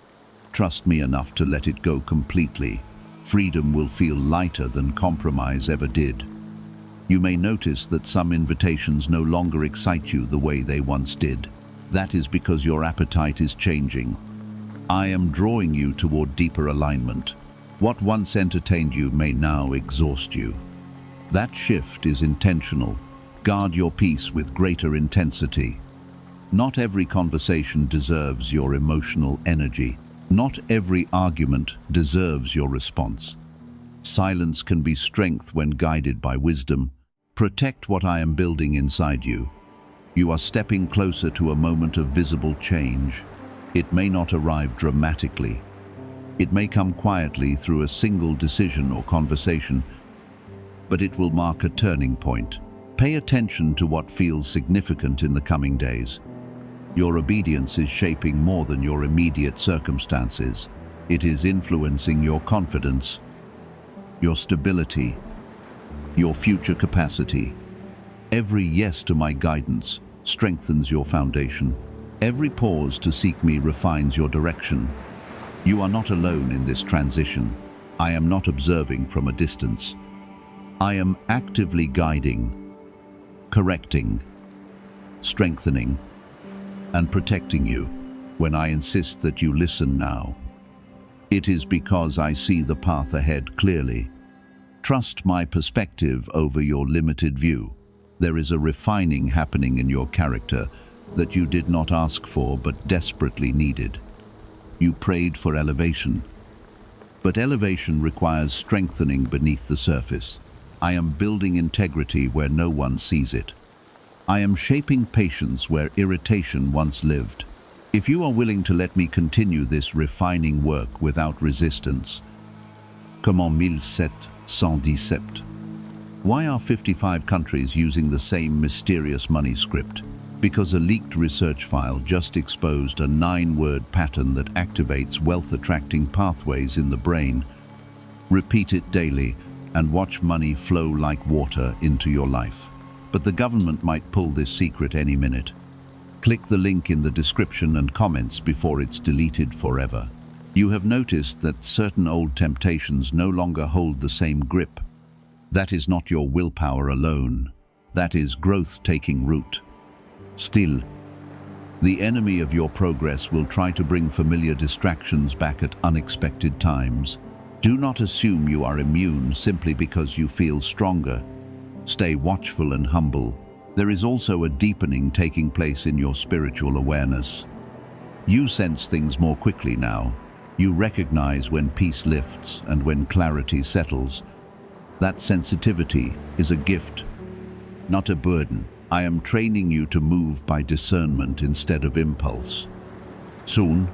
Trust me enough to let it go completely. Freedom will feel lighter than compromise ever did. You may notice that some invitations no longer excite you the way they once did. That is because your appetite is changing. I am drawing you toward deeper alignment. What once entertained you may now exhaust you. That shift is intentional. Guard your peace with greater intensity. Not every conversation deserves your emotional energy. Not every argument deserves your response. Silence can be strength when guided by wisdom. Protect what I am building inside you. You are stepping closer to a moment of visible change. It may not arrive dramatically. It may come quietly through a single decision or conversation, but it will mark a turning point. Pay attention to what feels significant in the coming days. Your obedience is shaping more than your immediate circumstances. It is influencing your confidence, your stability, your future capacity. Every yes to my guidance strengthens your foundation. Every pause to seek me refines your direction. You are not alone in this transition. I am not observing from a distance. I am actively guiding, correcting, strengthening, and protecting you when I insist that you listen now. It is because I see the path ahead clearly. Trust my perspective over your limited view. There is a refining happening in your character that you did not ask for but desperately needed. You prayed for elevation, but elevation requires strengthening beneath the surface. I am building integrity where no one sees it. I am shaping patience where irritation once lived. If you are willing to let me continue this refining work without resistance, comme en 1717. Why are 55 countries using the same mysterious money script? Because a leaked research file just exposed a 9-word pattern that activates wealth-attracting pathways in the brain. Repeat it daily and watch money flow like water into your life. But the government might pull this secret any minute. Click the link in the description and comments before it's deleted forever. You have noticed that certain old temptations no longer hold the same grip. That is not your willpower alone. That is growth taking root. Still, the enemy of your progress will try to bring familiar distractions back at unexpected times. Do not assume you are immune simply because you feel stronger. Stay watchful and humble. There is also a deepening taking place in your spiritual awareness. You sense things more quickly now. You recognize when peace lifts and when clarity settles. That sensitivity is a gift, not a burden. I am training you to move by discernment instead of impulse. Soon,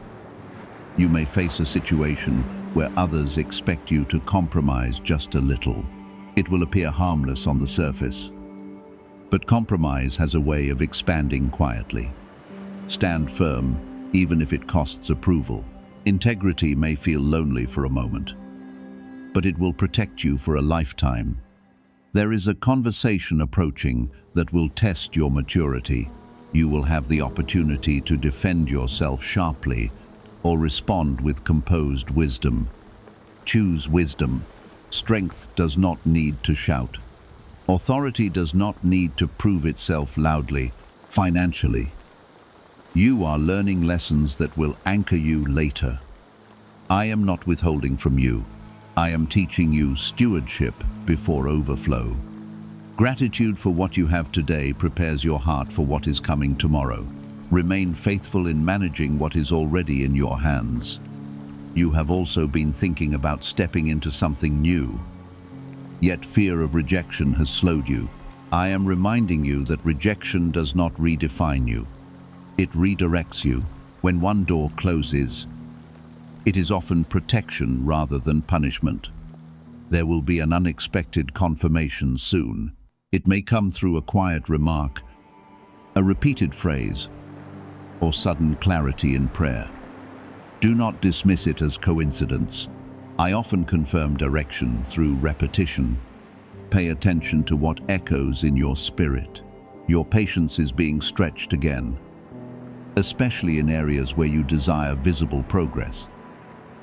you may face a situation where others expect you to compromise just a little. It will appear harmless on the surface, but compromise has a way of expanding quietly. Stand firm, even if it costs approval. Integrity may feel lonely for a moment, but it will protect you for a lifetime. There is a conversation approaching that will test your maturity. You will have the opportunity to defend yourself sharply or respond with composed wisdom. Choose wisdom. Strength does not need to shout. Authority does not need to prove itself loudly, financially. You are learning lessons that will anchor you later. I am not withholding from you. I am teaching you stewardship before overflow. Gratitude for what you have today prepares your heart for what is coming tomorrow. Remain faithful in managing what is already in your hands. You have also been thinking about stepping into something new, yet fear of rejection has slowed you. I am reminding you that rejection does not redefine you. It redirects you. When one door closes, it is often protection rather than punishment. There will be an unexpected confirmation soon. It may come through a quiet remark, a repeated phrase, or sudden clarity in prayer. Do not dismiss it as coincidence. I often confirm direction through repetition. Pay attention to what echoes in your spirit. Your patience is being stretched again, especially in areas where you desire visible progress.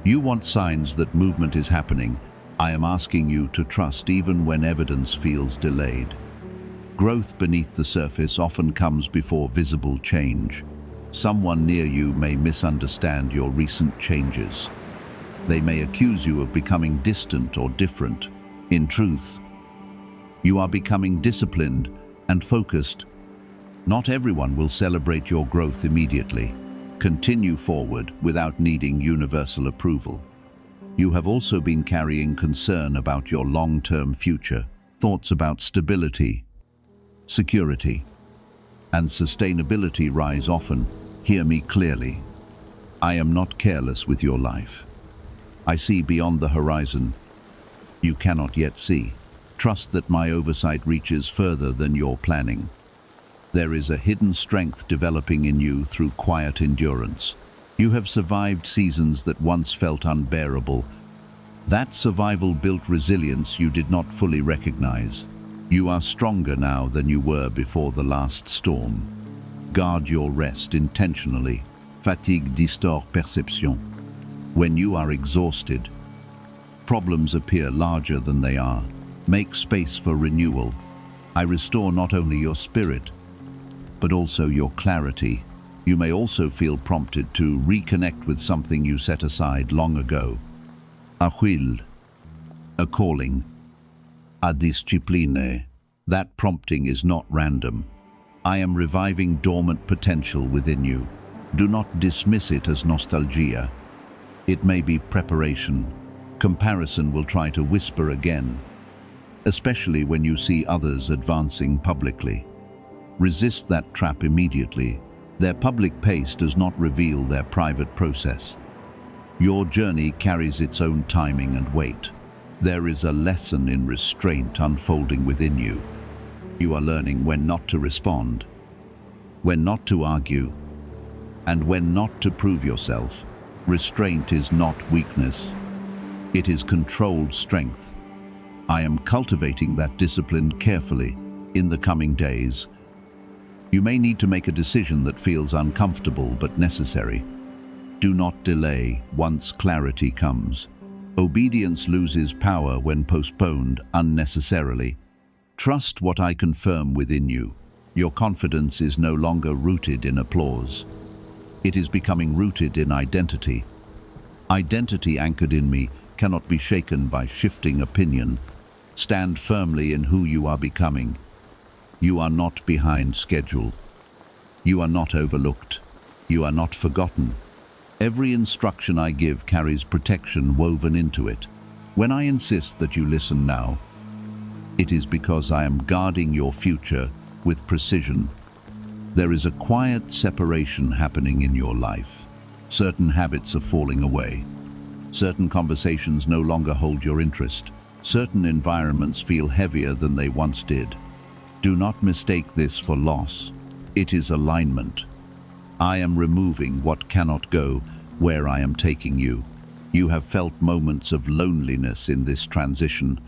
You want signs that movement is happening. I am asking you to trust even when evidence feels delayed. Growth beneath the surface often comes before visible change. Someone near you may misunderstand your recent changes. They may accuse you of becoming distant or different. In truth, you are becoming disciplined and focused. Not everyone will celebrate your growth immediately. Continue forward without needing universal approval. You have also been carrying concern about your long-term future, thoughts about stability, security, and sustainability rise often. Hear me clearly. I am not careless with your life. I see beyond the horizon you cannot yet see. Trust that my oversight reaches further than your planning. There is a hidden strength developing in you through quiet endurance. You have survived seasons that once felt unbearable. That survival built resilience you did not fully recognize. You are stronger now than you were before the last storm. Guard your rest intentionally. Fatigue distord perception. When you are exhausted, problems appear larger than they are. Make space for renewal. I restore not only your spirit, but also your clarity. You may also feel prompted to reconnect with something you set aside long ago. A will, a calling, a discipline. That prompting is not random. I am reviving dormant potential within you. Do not dismiss it as nostalgia. It may be preparation. Comparison will try to whisper again, especially when you see others advancing publicly. Resist that trap immediately. Their public pace does not reveal their private process. Your journey carries its own timing and weight. There is a lesson in restraint unfolding within you. You are learning when not to respond, when not to argue, and when not to prove yourself. Restraint is not weakness. It is controlled strength. I am cultivating that discipline carefully in the coming days. You may need to make a decision that feels uncomfortable but necessary. Do not delay once clarity comes. Obedience loses power when postponed unnecessarily. Trust what I confirm within you. Your confidence is no longer rooted in applause. It is becoming rooted in identity. Identity anchored in me cannot be shaken by shifting opinion. Stand firmly in who you are becoming. You are not behind schedule. You are not overlooked. You are not forgotten. Every instruction I give carries protection woven into it. When I insist that you listen now, it is because I am guarding your future with precision. There is a quiet separation happening in your life. Certain habits are falling away. Certain conversations no longer hold your interest. Certain environments feel heavier than they once did. Do not mistake this for loss. It is alignment. I am removing what cannot go where I am taking you. You have felt moments of loneliness in this transition.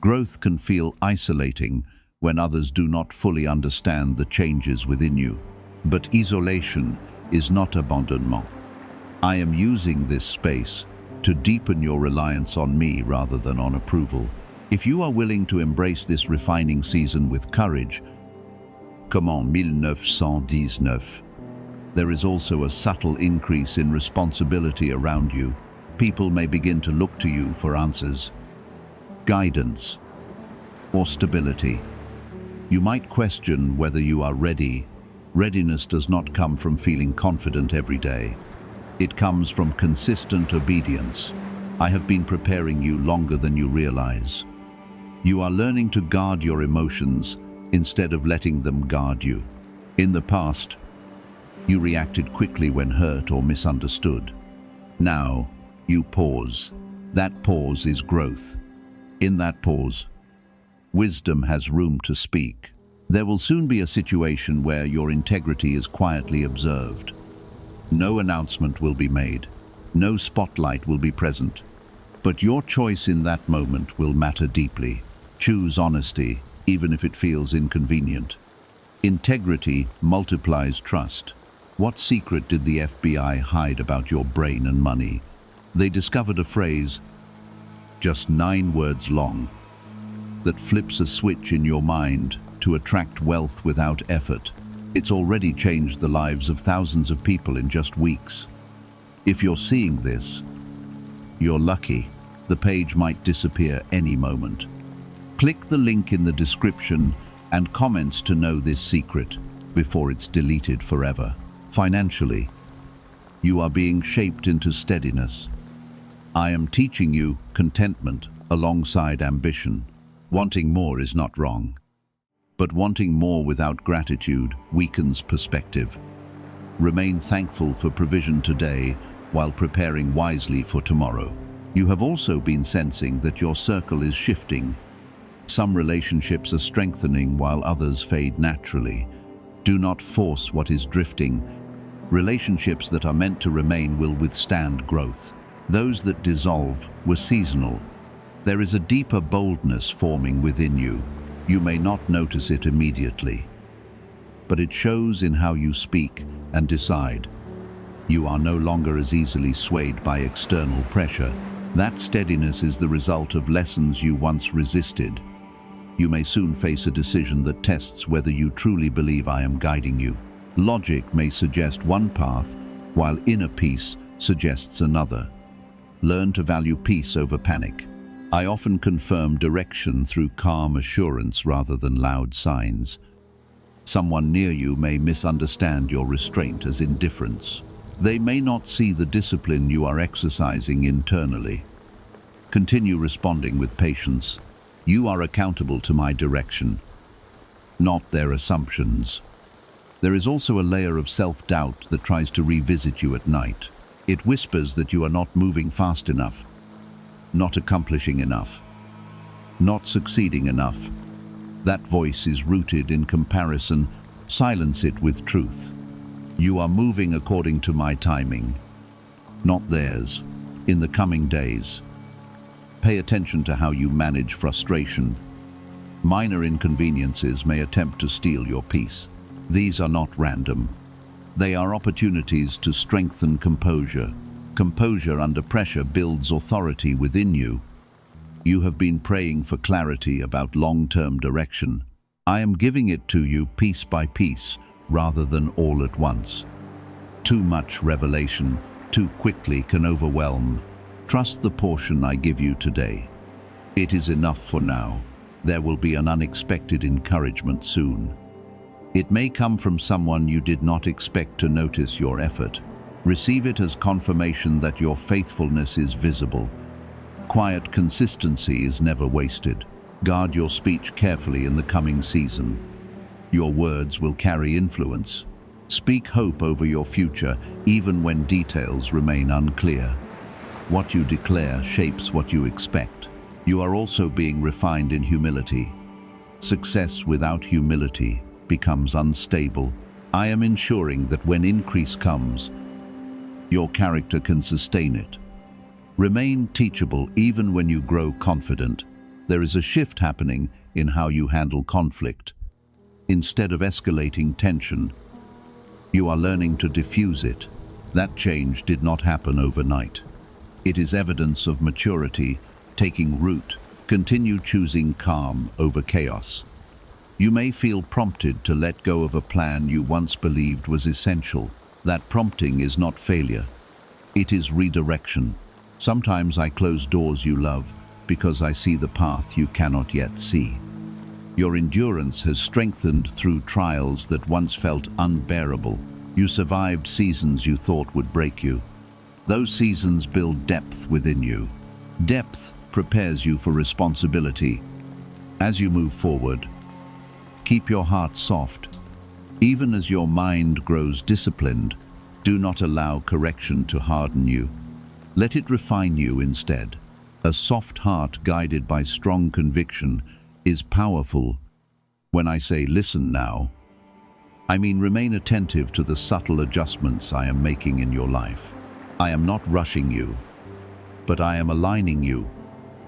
Growth can feel isolating when others do not fully understand the changes within you. But isolation is not abandonment. I am using this space to deepen your reliance on me rather than on approval. If you are willing to embrace this refining season with courage, comme en 1919, there is also a subtle increase in responsibility around you. People may begin to look to you for answers, guidance, or stability. You might question whether you are ready. Readiness does not come from feeling confident every day. It comes from consistent obedience. I have been preparing you longer than you realize. You are learning to guard your emotions instead of letting them guard you. In the past, you reacted quickly when hurt or misunderstood. Now, you pause. That pause is growth. In that pause, wisdom has room to speak. There will soon be a situation where your integrity is quietly observed. No announcement will be made. No spotlight will be present. But your choice in that moment will matter deeply. Choose honesty, even if it feels inconvenient. Integrity multiplies trust. What secret did the FBI hide about your brain and money? They discovered a phrase, just 9 words long, that flips a switch in your mind to attract wealth without effort. It's already changed the lives of thousands of people in just weeks. If you're seeing this, you're lucky. The page might disappear any moment. Click the link in the description and comments to know this secret before it's deleted forever. Financially, you are being shaped into steadiness. I am teaching you contentment alongside ambition. Wanting more is not wrong, but wanting more without gratitude weakens perspective. Remain thankful for provision today while preparing wisely for tomorrow. You have also been sensing that your circle is shifting. Some relationships are strengthening while others fade naturally. Do not force what is drifting. Relationships that are meant to remain will withstand growth. Those that dissolve were seasonal. There is a deeper boldness forming within you. You may not notice it immediately, but it shows in how you speak and decide. You are no longer as easily swayed by external pressure. That steadiness is the result of lessons you once resisted. You may soon face a decision that tests whether you truly believe I am guiding you. Logic may suggest one path, while inner peace suggests another. Learn to value peace over panic. I often confirm direction through calm assurance rather than loud signs. Someone near you may misunderstand your restraint as indifference. They may not see the discipline you are exercising internally. Continue responding with patience. You are accountable to my direction, not their assumptions. There is also a layer of self-doubt that tries to revisit you at night. It whispers that you are not moving fast enough, not accomplishing enough, not succeeding enough. That voice is rooted in comparison. Silence it with truth. You are moving according to my timing, not theirs. In the coming days, pay attention to how you manage frustration. Minor inconveniences may attempt to steal your peace. These are not random. They are opportunities to strengthen composure. Composure under pressure builds authority within you. You have been praying for clarity about long-term direction. I am giving it to you piece by piece, rather than all at once. Too much revelation, too quickly can overwhelm. Trust the portion I give you today. It is enough for now. There will be an unexpected encouragement soon. It may come from someone you did not expect to notice your effort. Receive it as confirmation that your faithfulness is visible. Quiet consistency is never wasted. Guard your speech carefully in the coming season. Your words will carry influence. Speak hope over your future, even when details remain unclear. What you declare shapes what you expect. You are also being refined in humility. Success without humility becomes unstable. I am ensuring that when increase comes, your character can sustain it. Remain teachable even when you grow confident. There is a shift happening in how you handle conflict. Instead of escalating tension, you are learning to diffuse it. That change did not happen overnight. It is evidence of maturity taking root. Continue choosing calm over chaos. You may feel prompted to let go of a plan you once believed was essential. That prompting is not failure. It is redirection. Sometimes I close doors you love because I see the path you cannot yet see. Your endurance has strengthened through trials that once felt unbearable. You survived seasons you thought would break you. Those seasons build depth within you. Depth prepares you for responsibility. As you move forward, keep your heart soft. Even as your mind grows disciplined, do not allow correction to harden you. Let it refine you instead. A soft heart guided by strong conviction is powerful. When I say listen now, I mean remain attentive to the subtle adjustments I am making in your life. I am not rushing you, but I am aligning you.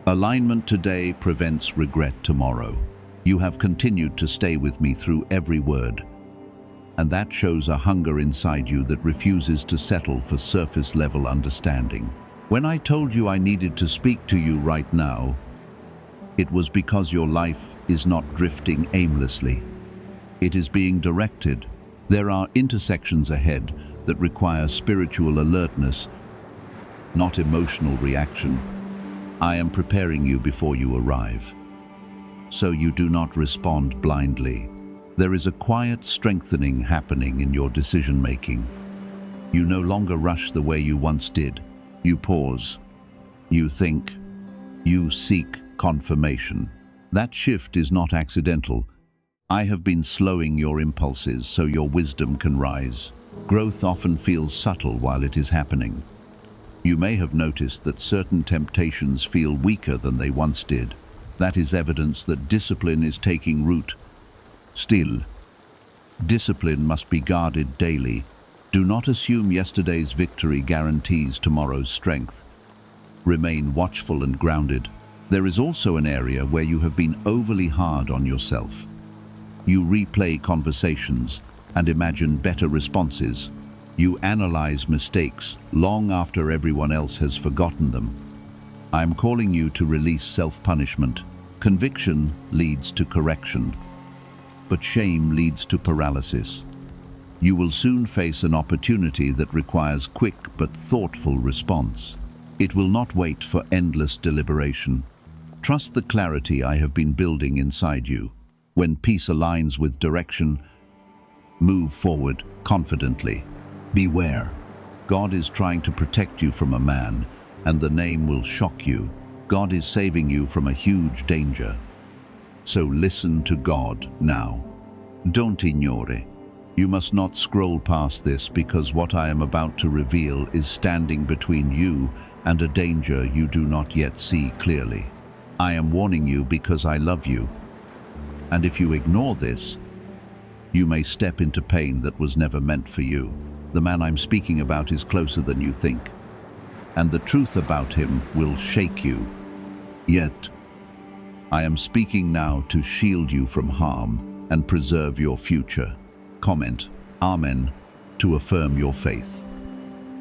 Alignment today prevents regret tomorrow. You have continued to stay with me through every word, and that shows a hunger inside you that refuses to settle for surface-level understanding. When I told you I needed to speak to you right now, it was because your life is not drifting aimlessly. It is being directed. There are intersections ahead that require spiritual alertness, not emotional reaction. I am preparing you before you arrive, so you do not respond blindly. There is a quiet strengthening happening in your decision-making. You no longer rush the way you once did. You pause. You think. You seek confirmation. That shift is not accidental. I have been slowing your impulses so your wisdom can rise. Growth often feels subtle while it is happening. You may have noticed that certain temptations feel weaker than they once did. That is evidence that discipline is taking root. Still, discipline must be guarded daily. Do not assume yesterday's victory guarantees tomorrow's strength. Remain watchful and grounded. There is also an area where you have been overly hard on yourself. You replay conversations and imagine better responses. You analyze mistakes long after everyone else has forgotten them. I am calling you to release self-punishment. Conviction leads to correction, but shame leads to paralysis. You will soon face an opportunity that requires quick but thoughtful response. It will not wait for endless deliberation. Trust the clarity I have been building inside you. When peace aligns with direction, move forward confidently. Beware. God is trying to protect you from a man, and the name will shock you. God is saving you from a huge danger. So listen to God now. Don't ignore it. You must not scroll past this, because what I am about to reveal is standing between you and a danger you do not yet see clearly. I am warning you because I love you. And if you ignore this, you may step into pain that was never meant for you. The man I'm speaking about is closer than you think, and the truth about him will shake you. Yet, I am speaking now to shield you from harm and preserve your future. Comment Amen to affirm your faith.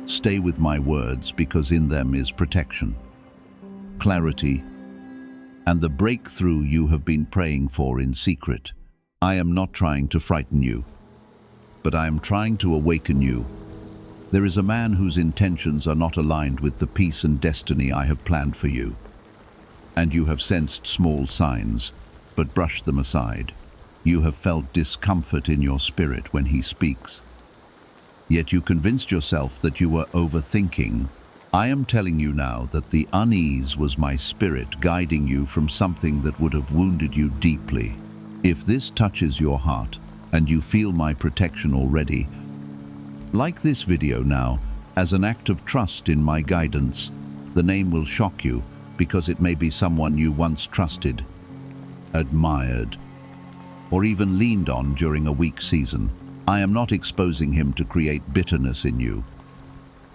Stay with my words because in them is protection, clarity, and the breakthrough you have been praying for in secret. I am not trying to frighten you, but I am trying to awaken you. There is a man whose intentions are not aligned with the peace and destiny I have planned for you. And you have sensed small signs, but brushed them aside. You have felt discomfort in your spirit when he speaks. Yet you convinced yourself that you were overthinking. I am telling you now that the unease was my spirit guiding you from something that would have wounded you deeply. If this touches your heart, and you feel my protection already, like this video now, as an act of trust in my guidance. The name will shock you, because it may be someone you once trusted, admired, or even leaned on during a weak season. I am not exposing him to create bitterness in you,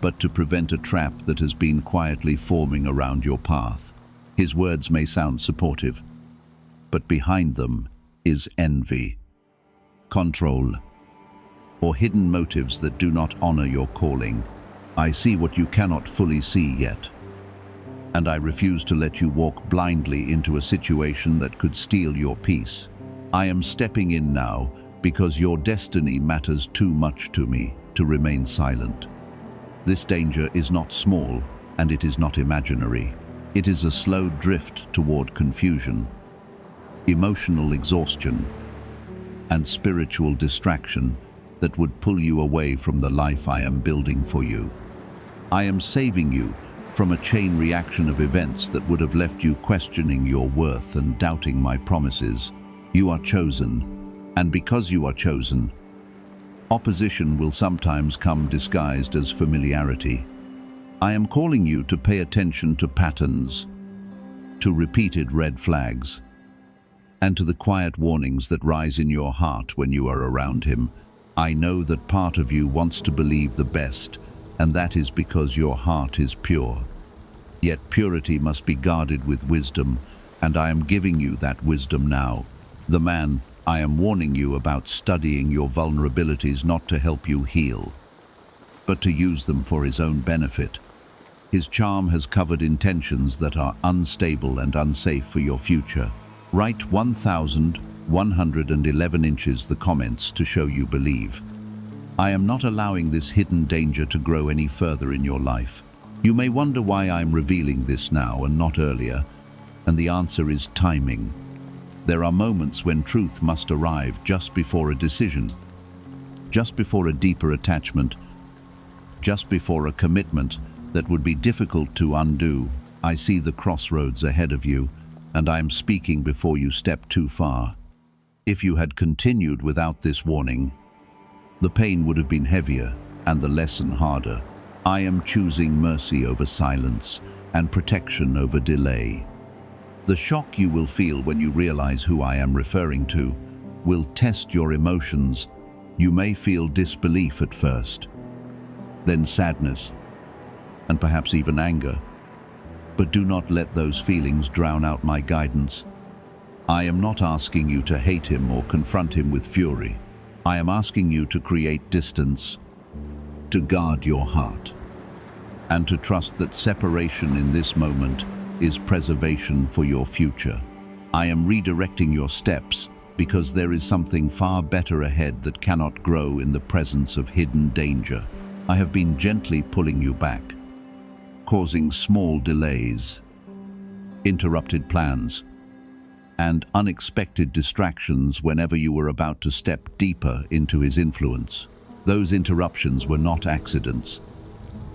but to prevent a trap that has been quietly forming around your path. His words may sound supportive, but behind them is envy, control, or hidden motives that do not honor your calling. I see what you cannot fully see yet, and I refuse to let you walk blindly into a situation that could steal your peace. I am stepping in now because your destiny matters too much to me to remain silent. This danger is not small, and it is not imaginary. It is a slow drift toward confusion, emotional exhaustion, and spiritual distraction that would pull you away from the life I am building for you. I am saving you from a chain reaction of events that would have left you questioning your worth and doubting my promises. You are chosen, and because you are chosen, opposition will sometimes come disguised as familiarity. I am calling you to pay attention to patterns, to repeated red flags, and to the quiet warnings that rise in your heart when you are around him. I know that part of you wants to believe the best, and that is because your heart is pure. Yet purity must be guarded with wisdom, and I am giving you that wisdom now. The man I am warning you about studying your vulnerabilities not to help you heal, but to use them for his own benefit. His charm has covered intentions that are unstable and unsafe for your future. Write 1,111 inches the comments to show you believe. I am not allowing this hidden danger to grow any further in your life. You may wonder why I'm revealing this now and not earlier, and the answer is timing. There are moments when truth must arrive just before a decision, just before a deeper attachment, just before a commitment that would be difficult to undo. I see the crossroads ahead of you, and I am speaking before you step too far. If you had continued without this warning, the pain would have been heavier and the lesson harder. I am choosing mercy over silence and protection over delay. The shock you will feel when you realize who I am referring to will test your emotions. You may feel disbelief at first, then sadness, and perhaps even anger. But do not let those feelings drown out my guidance. I am not asking you to hate him or confront him with fury. I am asking you to create distance, to guard your heart, and to trust that separation in this moment is preservation for your future. I am redirecting your steps because there is something far better ahead that cannot grow in the presence of hidden danger. I have been gently pulling you back, causing small delays, interrupted plans, and unexpected distractions whenever you were about to step deeper into his influence. Those interruptions were not accidents.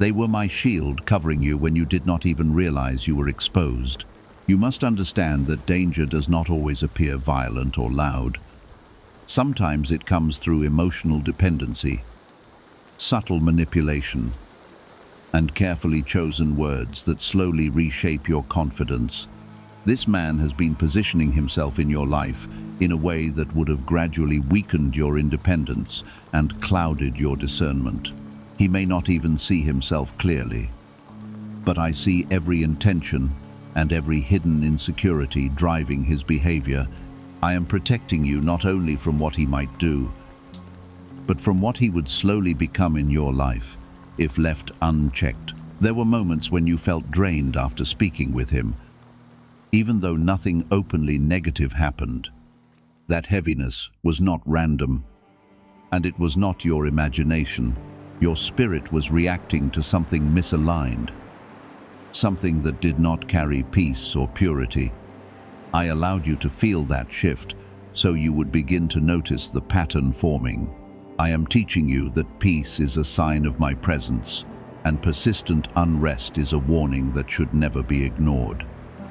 They were my shield covering you when you did not even realize you were exposed. You must understand that danger does not always appear violent or loud. Sometimes it comes through emotional dependency, subtle manipulation, and carefully chosen words that slowly reshape your confidence. This man has been positioning himself in your life in a way that would have gradually weakened your independence and clouded your discernment. He may not even see himself clearly, but I see every intention and every hidden insecurity driving his behavior. I am protecting you not only from what he might do, but from what he would slowly become in your life, if left unchecked. There were moments when you felt drained after speaking with him, even though nothing openly negative happened. That heaviness was not random, and it was not your imagination. Your spirit was reacting to something misaligned, something that did not carry peace or purity. I allowed you to feel that shift, so you would begin to notice the pattern forming. I am teaching you that peace is a sign of my presence, and persistent unrest is a warning that should never be ignored.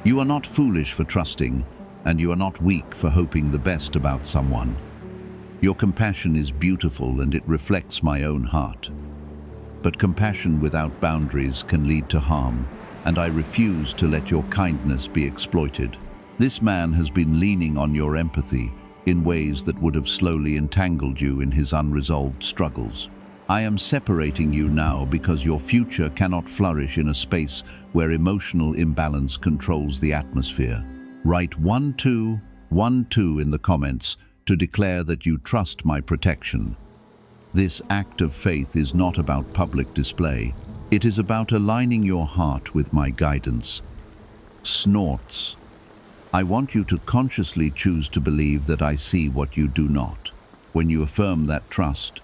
You are not foolish for trusting, and you are not weak for hoping the best about someone. Your compassion is beautiful and it reflects my own heart. But compassion without boundaries can lead to harm, and I refuse to let your kindness be exploited. This man has been leaning on your empathy in ways that would have slowly entangled you in his unresolved struggles. I am separating you now because your future cannot flourish in a space where emotional imbalance controls the atmosphere. Write 1212 in the comments to declare that you trust my protection. This act of faith is not about public display. It is about aligning your heart with my guidance. Snorts. I want you to consciously choose to believe that I see what you do not. When you affirm that trust,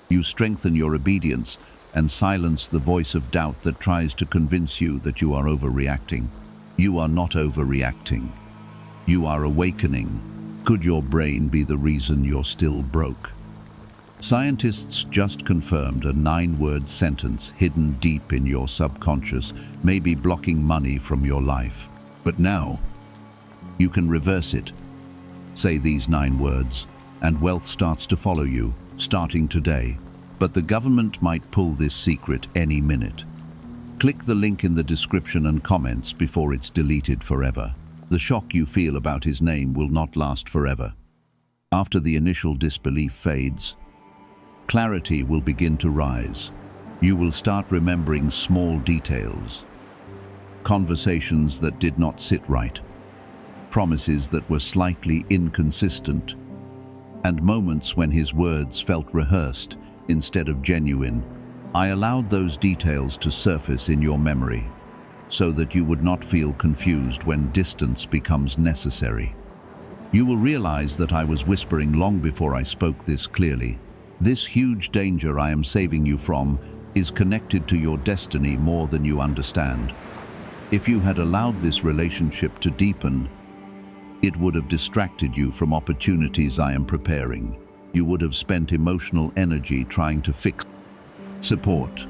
you strengthen your obedience and silence the voice of doubt that tries to convince you that you are overreacting. You are not overreacting. You are awakening. Could your brain be the reason you're still broke? Scientists just confirmed a 9-word sentence hidden deep in your subconscious may be blocking money from your life. But now, you can reverse it. Say these 9 words, and wealth starts to follow you, starting today. But the government might pull this secret any minute. Click the link in the description and comments before it's deleted forever. The shock you feel about his name will not last forever. After the initial disbelief fades, clarity will begin to rise. You will start remembering small details, conversations that did not sit right, promises that were slightly inconsistent, and moments when his words felt rehearsed instead of genuine. I allowed those details to surface in your memory so that you would not feel confused when distance becomes necessary. You will realize that I was whispering long before I spoke this clearly. This huge danger I am saving you from is connected to your destiny more than you understand. If you had allowed this relationship to deepen, it would have distracted you from opportunities I am preparing. You would have spent emotional energy trying to fix, support,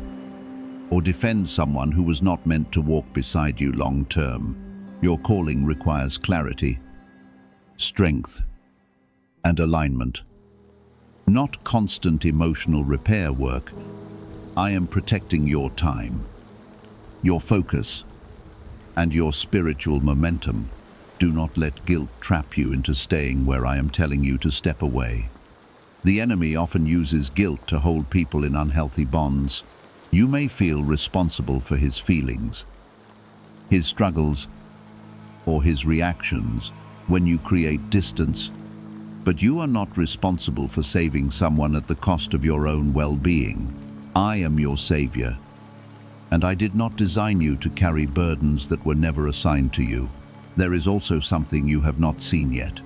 or defend someone who was not meant to walk beside you long term. Your calling requires clarity, strength, and alignment. Not constant emotional repair work. I am protecting your time, your focus, and your spiritual momentum. Do not let guilt trap you into staying where I am telling you to step away. The enemy often uses guilt to hold people in unhealthy bonds. You may feel responsible for his feelings, his struggles, or his reactions when you create distance, but you are not responsible for saving someone at the cost of your own well-being. I am your savior, and I did not design you to carry burdens that were never assigned to you. There is also something you have not seen yet.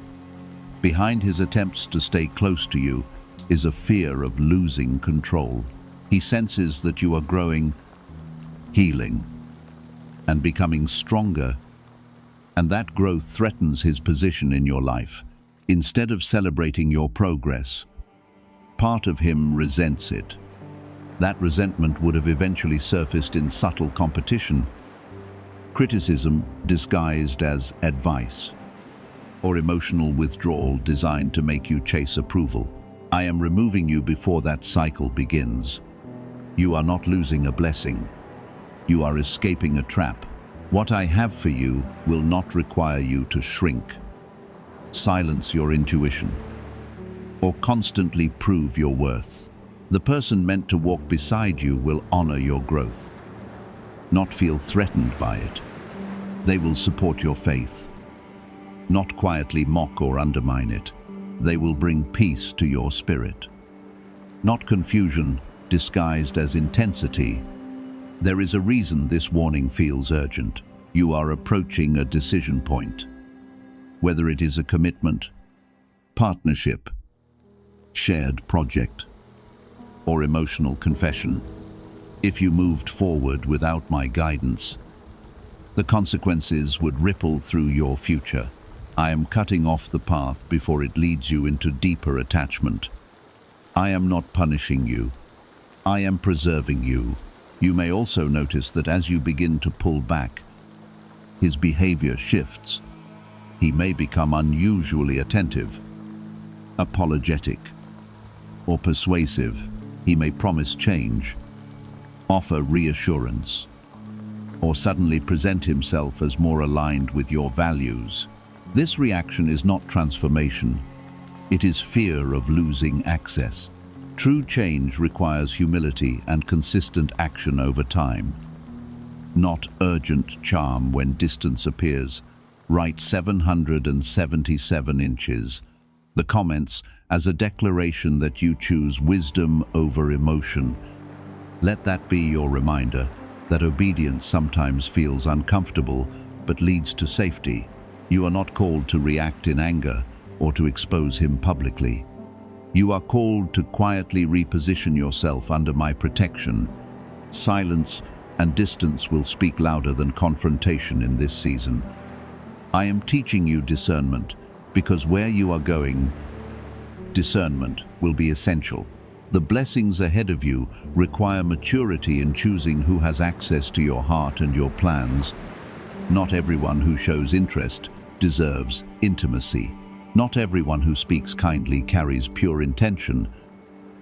Behind his attempts to stay close to you is a fear of losing control. He senses that you are growing, healing, and becoming stronger, and that growth threatens his position in your life. Instead of celebrating your progress, part of him resents it. That resentment would have eventually surfaced in subtle competition, criticism disguised as advice, or emotional withdrawal designed to make you chase approval. I am removing you before that cycle begins. You are not losing a blessing. You are escaping a trap. What I have for you will not require you to shrink, silence your intuition, or constantly prove your worth. The person meant to walk beside you will honor your growth, not feel threatened by it. They will support your faith, not quietly mock or undermine it. They will bring peace to your spirit. not confusion disguised as intensity. There is a reason this warning feels urgent. You are approaching a decision point. Whether it is a commitment, partnership, shared project, or emotional confession. If you moved forward without my guidance, the consequences would ripple through your future. I am cutting off the path before it leads you into deeper attachment. I am not punishing you. I am preserving you. You may also notice that as you begin to pull back, his behavior shifts. He may become unusually attentive, apologetic, or persuasive. He may promise change, offer reassurance, or suddenly present himself as more aligned with your values. This reaction is not transformation. It is fear of losing access. True change requires humility and consistent action over time, not urgent charm when distance appears. Write 777 inches. The comments as a declaration that you choose wisdom over emotion. Let that be your reminder that obedience sometimes feels uncomfortable but leads to safety. You are not called to react in anger or to expose him publicly. You are called to quietly reposition yourself under my protection. Silence and distance will speak louder than confrontation in this season. I am teaching you discernment because where you are going, discernment will be essential. The blessings ahead of you require maturity in choosing who has access to your heart and your plans. Not everyone who shows interest deserves intimacy. Not everyone who speaks kindly carries pure intention.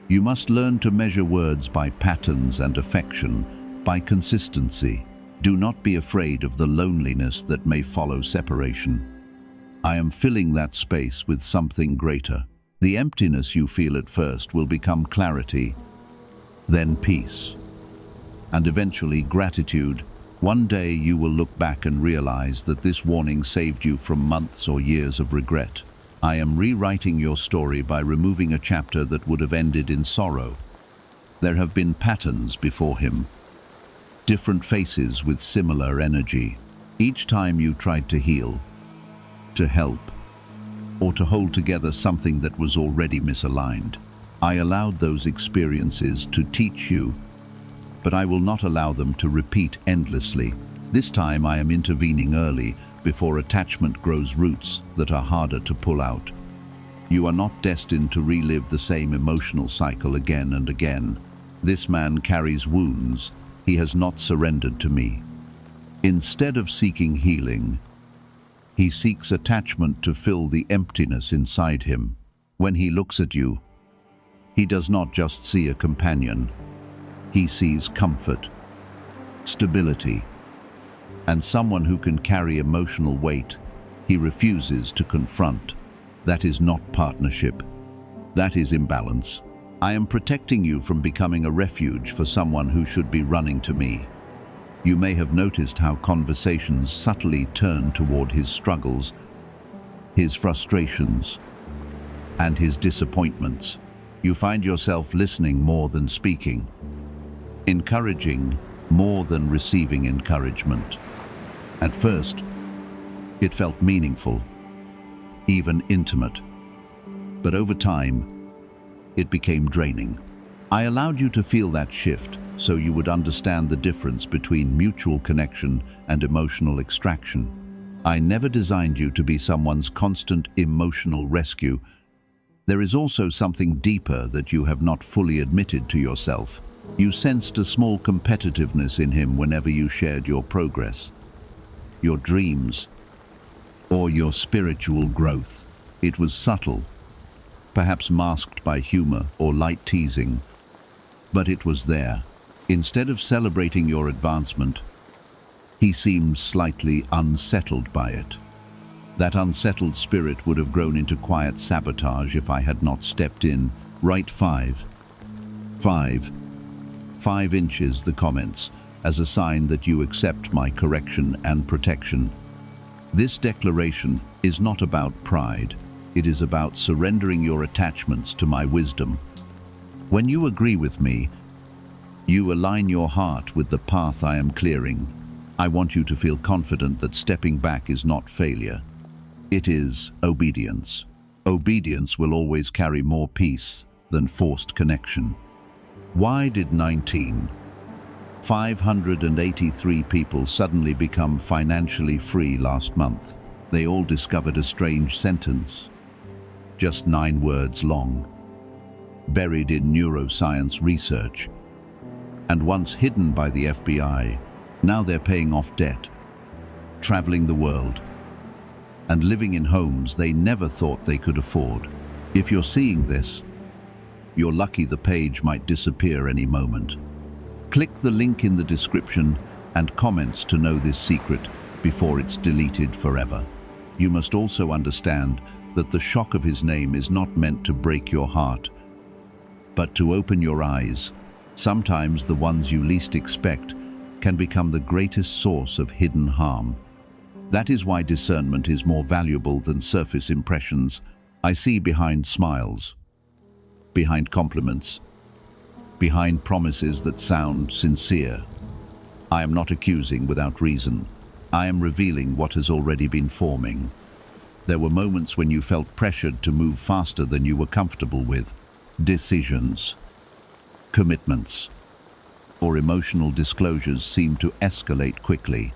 You must learn to measure words by patterns and affection, by consistency. Do not be afraid of the loneliness that may follow separation. I am filling that space with something greater. The emptiness you feel at first will become clarity, then peace, and eventually gratitude. One day you will look back and realize that this warning saved you from months or years of regret. I am rewriting your story by removing a chapter that would have ended in sorrow. There have been patterns before him, different faces with similar energy. Each time you tried to heal, to help, or to hold together something that was already misaligned. I allowed those experiences to teach you, but I will not allow them to repeat endlessly. This time I am intervening early, before attachment grows roots that are harder to pull out. You are not destined to relive the same emotional cycle again and again. This man carries wounds. He has not surrendered to me. Instead of seeking healing, he seeks attachment to fill the emptiness inside him. When he looks at you, he does not just see a companion. He sees comfort, stability, and someone who can carry emotional weight. He refuses to confront. That is not partnership. That is imbalance. I am protecting you from becoming a refuge for someone who should be running to me. You may have noticed how conversations subtly turn toward his struggles, his frustrations, and his disappointments. You find yourself listening more than speaking, encouraging more than receiving encouragement. At first, it felt meaningful, even intimate, but over time, it became draining. I allowed you to feel that shift so you would understand the difference between mutual connection and emotional extraction. I never designed you to be someone's constant emotional rescue. There is also something deeper that you have not fully admitted to yourself. You sensed a small competitiveness in him whenever you shared your progress, your dreams, or your spiritual growth. It was subtle, perhaps masked by humor or light teasing, but it was there. Instead of celebrating your advancement, he seemed slightly unsettled by it. That unsettled spirit would have grown into quiet sabotage if I had not stepped in. Write 5 inches, the comments, as a sign that you accept my correction and protection. This declaration is not about pride. It is about surrendering your attachments to my wisdom. When you agree with me, you align your heart with the path I am clearing. I want you to feel confident that stepping back is not failure. It is obedience. Obedience will always carry more peace than forced connection. Why did 583 people suddenly become financially free last month? They all discovered a strange sentence, just 9 words long, buried in neuroscience research, and once hidden by the FBI. Now they're paying off debt, traveling the world, and living in homes they never thought they could afford. If you're seeing this, you're lucky. The page might disappear any moment. Click the link in the description and comments to know this secret before it's deleted forever. You must also understand that the shock of his name is not meant to break your heart, but to open your eyes. Sometimes the ones you least expect can become the greatest source of hidden harm. That is why discernment is more valuable than surface impressions. I see behind smiles, behind compliments, behind promises that sound sincere. I am not accusing without reason. I am revealing what has already been forming. There were moments when you felt pressured to move faster than you were comfortable with. Decisions, commitments, or emotional disclosures seemed to escalate quickly.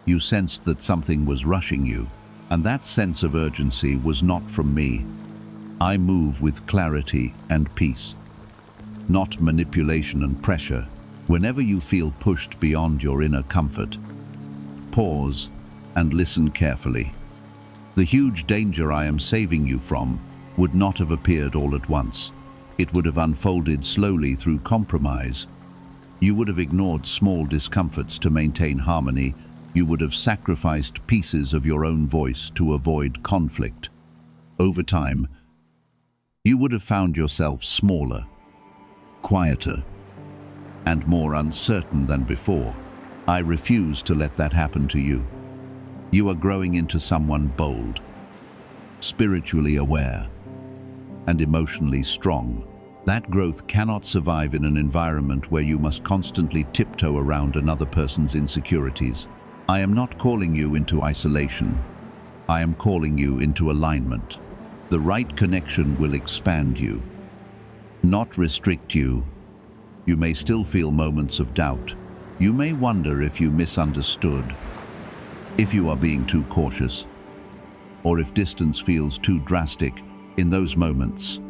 You sensed that something was rushing you, and that sense of urgency was not from me. I move with clarity and peace, not manipulation and pressure. Whenever you feel pushed beyond your inner comfort, pause and listen carefully. The huge danger I am saving you from would not have appeared all at once. It would have unfolded slowly through compromise. You would have ignored small discomforts to maintain harmony. You would have sacrificed pieces of your own voice to avoid conflict. Over time, you would have found yourself smaller, quieter, and more uncertain than before. I refuse to let that happen to you. You are growing into someone bold, spiritually aware, and emotionally strong. That growth cannot survive in an environment where you must constantly tiptoe around another person's insecurities. I am not calling you into isolation. I am calling you into alignment. The right connection will expand you, not restrict you. You may still feel moments of doubt. You may wonder if you misunderstood, if you are being too cautious, or if distance feels too drastic. In those moments,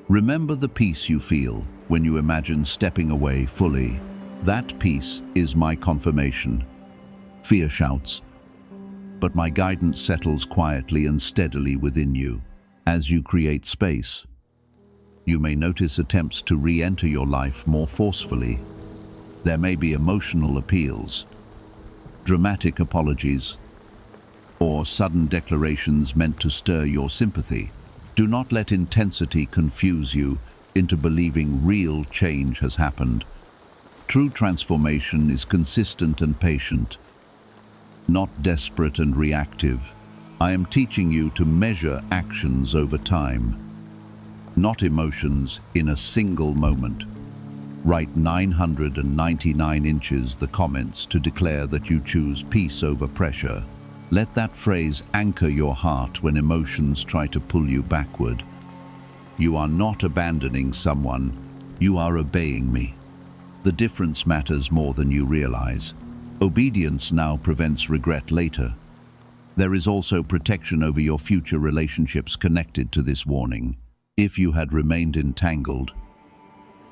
remember the peace you feel when you imagine stepping away fully. That peace is my confirmation. Fear shouts, but my guidance settles quietly and steadily within you. As you create space, you may notice attempts to re-enter your life more forcefully. There may be emotional appeals, dramatic apologies, or sudden declarations meant to stir your sympathy. Do not let intensity confuse you into believing real change has happened. True transformation is consistent and patient, not desperate and reactive. I am teaching you to measure actions over time, not emotions in a single moment. Write 999 inches the comments to declare that you choose peace over pressure. Let that phrase anchor your heart when emotions try to pull you backward. You are not abandoning someone, you are obeying me. The difference matters more than you realize. Obedience now prevents regret later. There is also protection over your future relationships connected to this warning. If you had remained entangled,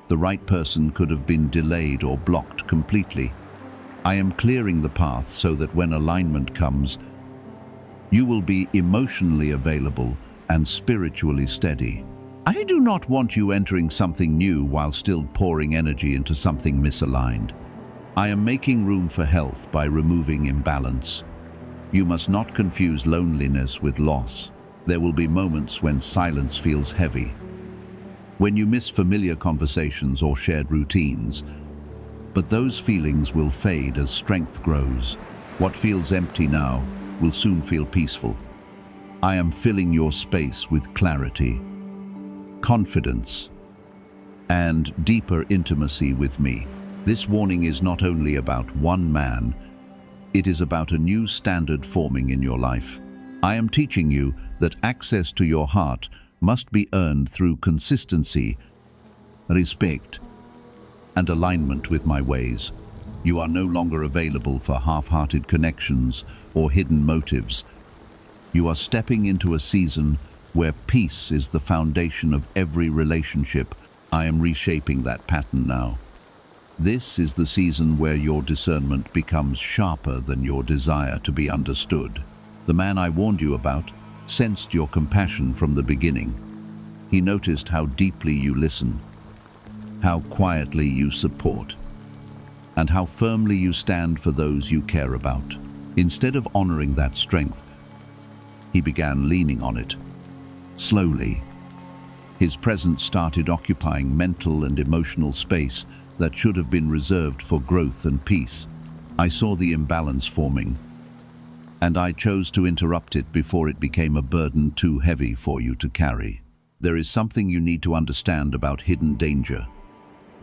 the right person could have been delayed or blocked completely. I am clearing the path so that when alignment comes, you will be emotionally available and spiritually steady. I do not want you entering something new while still pouring energy into something misaligned. I am making room for health by removing imbalance. You must not confuse loneliness with loss. There will be moments when silence feels heavy, when you miss familiar conversations or shared routines, but those feelings will fade as strength grows. What feels empty now will soon feel peaceful. I am filling your space with clarity, confidence, and deeper intimacy with me. This warning is not only about one man, it is about a new standard forming in your life. I am teaching you that access to your heart must be earned through consistency, respect, and alignment with my ways. You are no longer available for half-hearted connections or hidden motives. You are stepping into a season where peace is the foundation of every relationship. I am reshaping that pattern now. This is the season where your discernment becomes sharper than your desire to be understood. The man I warned you about sensed your compassion from the beginning. He noticed how deeply you listen, how quietly you support, and how firmly you stand for those you care about. Instead of honoring that strength, he began leaning on it. Slowly, his presence started occupying mental and emotional space that should have been reserved for growth and peace. I saw the imbalance forming, and I chose to interrupt it before it became a burden too heavy for you to carry. There is something you need to understand about hidden danger.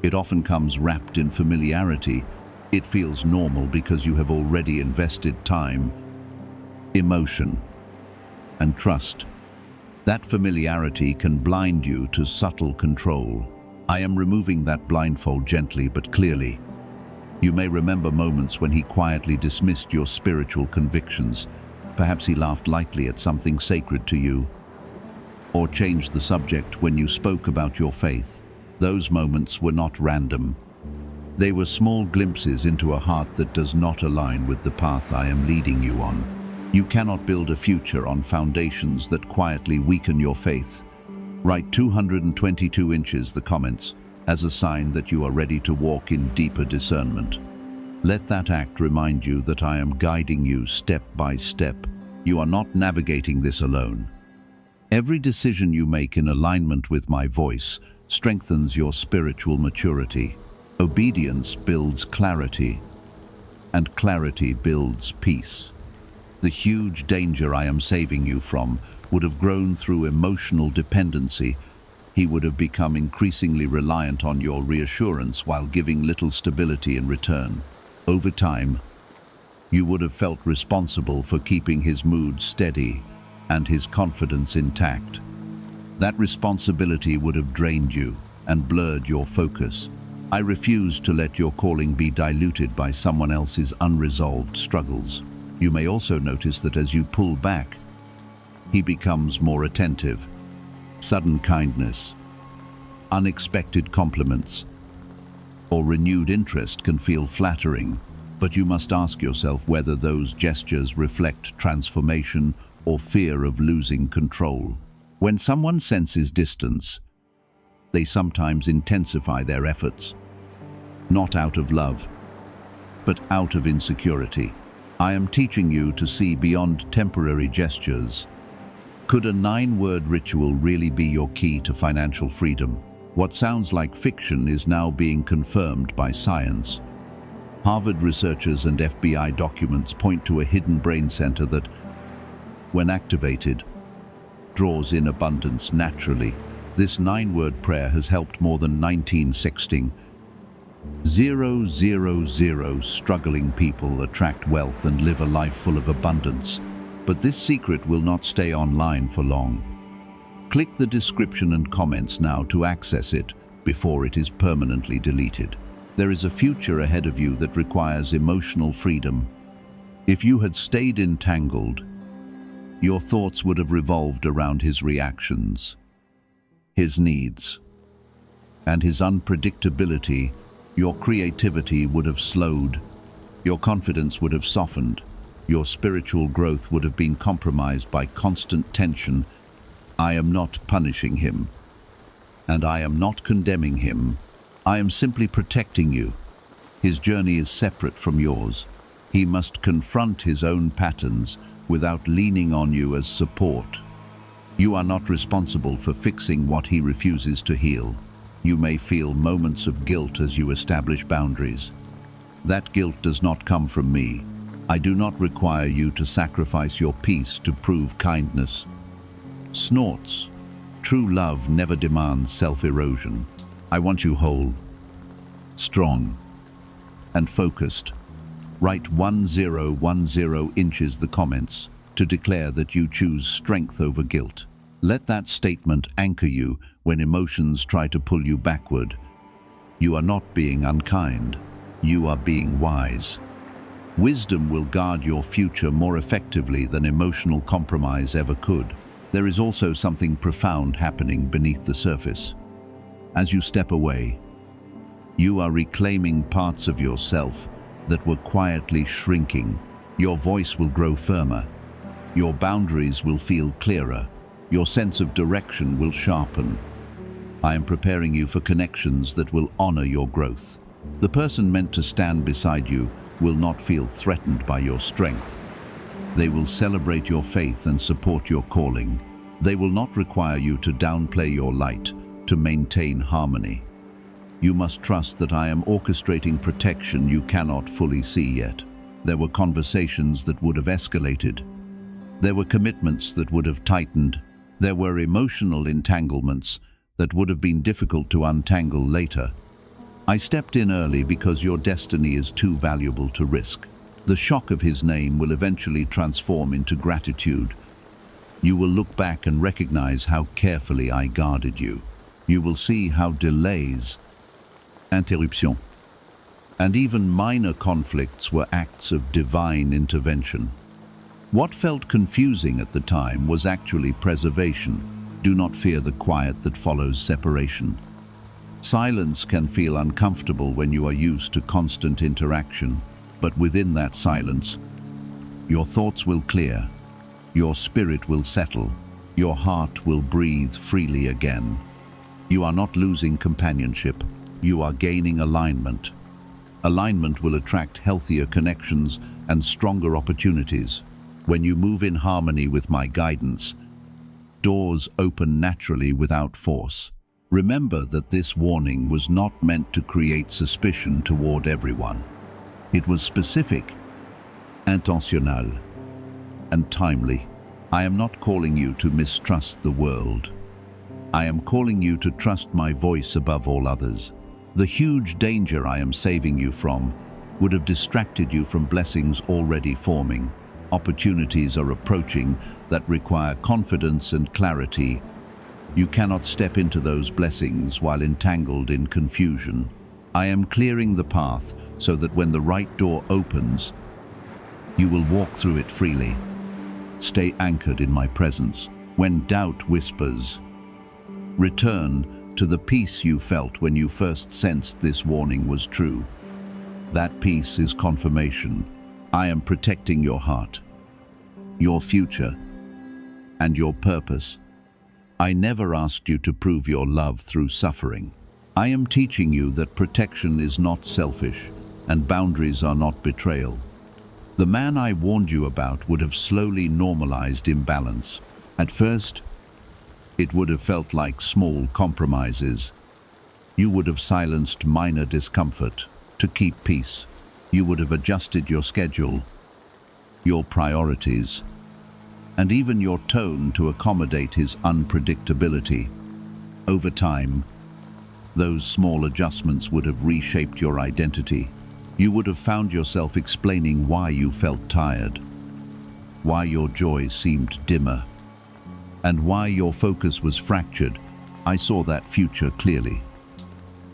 It often comes wrapped in familiarity. It feels normal because you have already invested time, emotion, and trust. That familiarity can blind you to subtle control. I am removing that blindfold gently but clearly. You may remember moments when he quietly dismissed your spiritual convictions. Perhaps he laughed lightly at something sacred to you, or changed the subject when you spoke about your faith. Those moments were not random. They were small glimpses into a heart that does not align with the path I am leading you on. You cannot build a future on foundations that quietly weaken your faith. Write 222 inches, the comments, as a sign that you are ready to walk in deeper discernment. Let that act remind you that I am guiding you step by step. You are not navigating this alone. Every decision you make in alignment with my voice strengthens your spiritual maturity. Obedience builds clarity, and clarity builds peace. The huge danger I am saving you from would have grown through emotional dependency. He would have become increasingly reliant on your reassurance while giving little stability in return. Over time, you would have felt responsible for keeping his mood steady and his confidence intact. That responsibility would have drained you and blurred your focus. I refuse to let your calling be diluted by someone else's unresolved struggles. You may also notice that as you pull back, he becomes more attentive. Sudden kindness, unexpected compliments, or renewed interest can feel flattering, but you must ask yourself whether those gestures reflect transformation or fear of losing control. When someone senses distance, they sometimes intensify their efforts, not out of love, but out of insecurity. I am teaching you to see beyond temporary gestures. Could a 9-word ritual really be your key to financial freedom? What sounds like fiction is now being confirmed by science. Harvard researchers and FBI documents point to a hidden brain center that, when activated, draws in abundance naturally. This 9-word prayer has helped more than 19 sexting 000 struggling people attract wealth and live a life full of abundance. But this secret will not stay online for long. Click the description and comments now to access it before it is permanently deleted. There is a future ahead of you that requires emotional freedom. If you had stayed entangled, your thoughts would have revolved around his reactions, his needs, and his unpredictability. Your creativity would have slowed, your confidence would have softened, your spiritual growth would have been compromised by constant tension. I am not punishing him, and I am not condemning him. I am simply protecting you. His journey is separate from yours. He must confront his own patterns without leaning on you as support. You are not responsible for fixing what he refuses to heal. You may feel moments of guilt as you establish boundaries. That guilt does not come from me. I do not require you to sacrifice your peace to prove kindness. Snorts. True love never demands self-erosion. I want you whole, strong, and focused. Write 1010 inches the comments to declare that you choose strength over guilt. Let that statement anchor you when emotions try to pull you backward. You are not being unkind. You are being wise. Wisdom will guard your future more effectively than emotional compromise ever could. There is also something profound happening beneath the surface. As you step away, you are reclaiming parts of yourself that were quietly shrinking. Your voice will grow firmer. Your boundaries will feel clearer. Your sense of direction will sharpen. I am preparing you for connections that will honor your growth. The person meant to stand beside you will not feel threatened by your strength. They will celebrate your faith and support your calling. They will not require you to downplay your light to maintain harmony. You must trust that I am orchestrating protection you cannot fully see yet. There were conversations that would have escalated. There were commitments that would have tightened. There were emotional entanglements that would have been difficult to untangle later. I stepped in early because your destiny is too valuable to risk. The shock of his name will eventually transform into gratitude. You will look back and recognize how carefully I guarded you. You will see how delays, interruptions, and even minor conflicts were acts of divine intervention. What felt confusing at the time was actually preservation. Do not fear the quiet that follows separation. Silence can feel uncomfortable when you are used to constant interaction, but within that silence, your thoughts will clear, your spirit will settle, your heart will breathe freely again. You are not losing companionship, you are gaining alignment. Alignment will attract healthier connections and stronger opportunities. When you move in harmony with my guidance, doors open naturally without force. Remember that this warning was not meant to create suspicion toward everyone. It was specific, intentionnel, and timely. I am not calling you to mistrust the world. I am calling you to trust my voice above all others. The huge danger I am saving you from would have distracted you from blessings already forming. Opportunities are approaching that require confidence and clarity. You cannot step into those blessings while entangled in confusion. I am clearing the path so that when the right door opens, you will walk through it freely. Stay anchored in my presence. When doubt whispers, return to the peace you felt when you first sensed this warning was true. That peace is confirmation. I am protecting your heart, your future, and your purpose. I never asked you to prove your love through suffering. I am teaching you that protection is not selfish, and boundaries are not betrayal. The man I warned you about would have slowly normalized imbalance. At first, it would have felt like small compromises. You would have silenced minor discomfort to keep peace. You would have adjusted your schedule, your priorities, and even your tone to accommodate his unpredictability. Over time, those small adjustments would have reshaped your identity. You would have found yourself explaining why you felt tired, why your joy seemed dimmer, and why your focus was fractured. I saw that future clearly,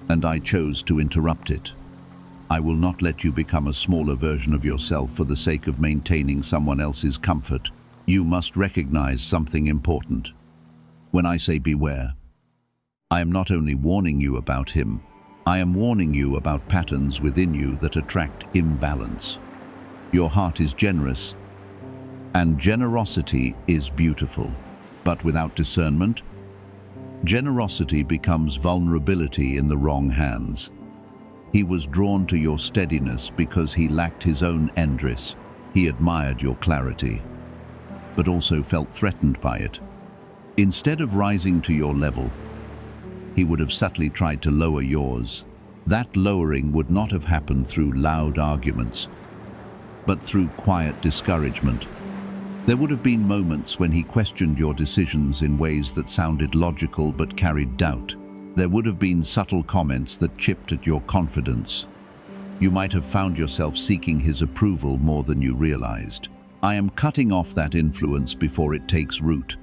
and I chose to interrupt it. I will not let you become a smaller version of yourself for the sake of maintaining someone else's comfort. You must recognize something important. When I say beware, I am not only warning you about him, I am warning you about patterns within you that attract imbalance. Your heart is generous, and generosity is beautiful. But without discernment, generosity becomes vulnerability in the wrong hands. He was drawn to your steadiness because he lacked his own endress. He admired your clarity, but also felt threatened by it. Instead of rising to your level, he would have subtly tried to lower yours. That lowering would not have happened through loud arguments, but through quiet discouragement. There would have been moments when he questioned your decisions in ways that sounded logical but carried doubt. There would have been subtle comments that chipped at your confidence. You might have found yourself seeking his approval more than you realized. I am cutting off that influence before it takes root.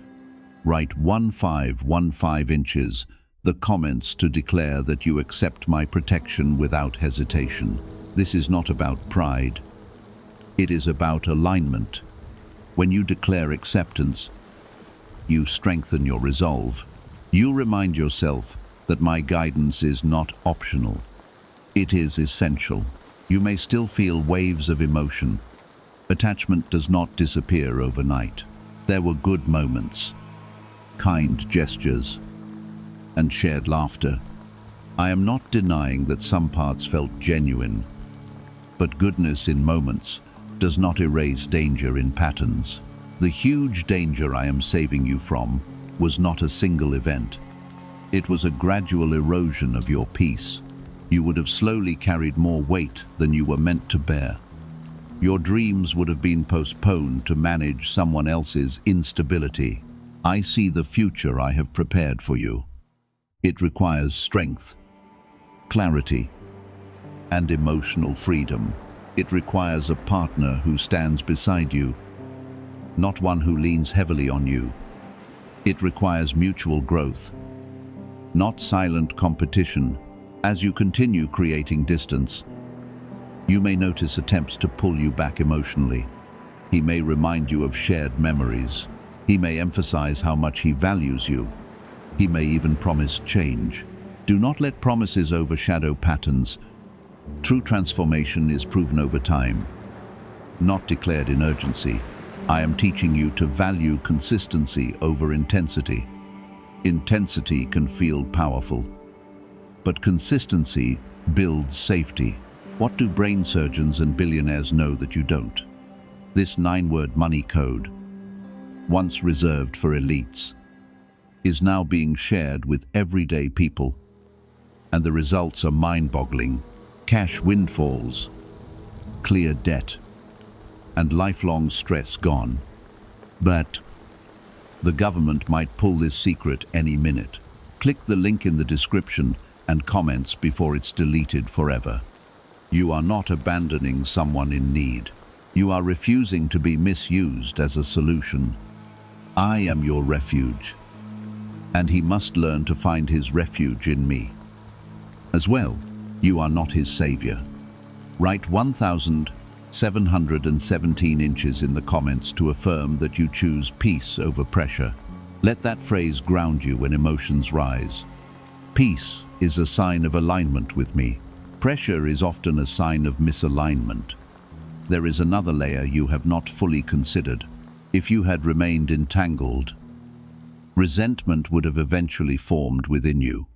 Write 1515 inches, the comments to declare that you accept my protection without hesitation. This is not about pride. It is about alignment. When you declare acceptance, you strengthen your resolve. You remind yourself that my guidance is not optional. It is essential. You may still feel waves of emotion. Attachment does not disappear overnight. There were good moments, kind gestures, and shared laughter. I am not denying that some parts felt genuine, but goodness in moments does not erase danger in patterns. The huge danger I am saving you from was not a single event. It was a gradual erosion of your peace. You would have slowly carried more weight than you were meant to bear. Your dreams would have been postponed to manage someone else's instability. I see the future I have prepared for you. It requires strength, clarity, and emotional freedom. It requires a partner who stands beside you, not one who leans heavily on you. It requires mutual growth, not silent competition. As you continue creating distance, you may notice attempts to pull you back emotionally. He may remind you of shared memories. He may emphasize how much he values you. He may even promise change. Do not let promises overshadow patterns. True transformation is proven over time, not declared in urgency. I am teaching you to value consistency over intensity. Intensity can feel powerful, but consistency builds safety. What do brain surgeons and billionaires know that you don't? This 9-word money code, once reserved for elites, is now being shared with everyday people, and the results are mind-boggling. Cash windfalls, clear debt, and lifelong stress gone. But the government might pull this secret any minute. Click the link in the description and comments before it's deleted forever. You are not abandoning someone in need. You are refusing to be misused as a solution. I am your refuge, and he must learn to find his refuge in me. As well, you are not his savior. Write 1717 inches in the comments to affirm that you choose peace over pressure. Let that phrase ground you when emotions rise. Peace is a sign of alignment with me. Pressure is often a sign of misalignment. There is another layer you have not fully considered. If you had remained entangled, resentment would have eventually formed within you.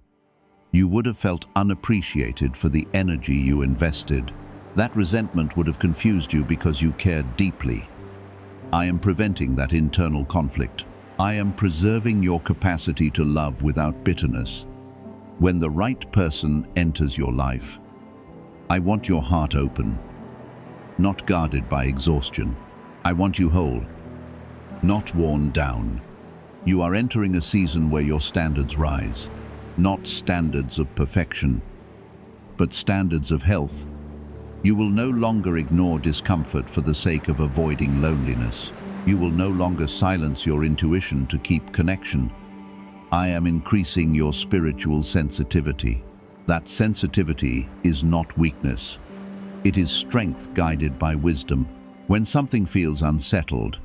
You would have felt unappreciated for the energy you invested. That resentment would have confused you because you cared deeply. I am preventing that internal conflict. I am preserving your capacity to love without bitterness. When the right person enters your life, I want your heart open, not guarded by exhaustion. I want you whole, not worn down. You are entering a season where your standards rise. Not standards of perfection, but standards of health. You will no longer ignore discomfort for the sake of avoiding loneliness. You will no longer silence your intuition to keep connection. I am increasing your spiritual sensitivity. That sensitivity is not weakness. It is strength guided by wisdom. When something feels unsettled,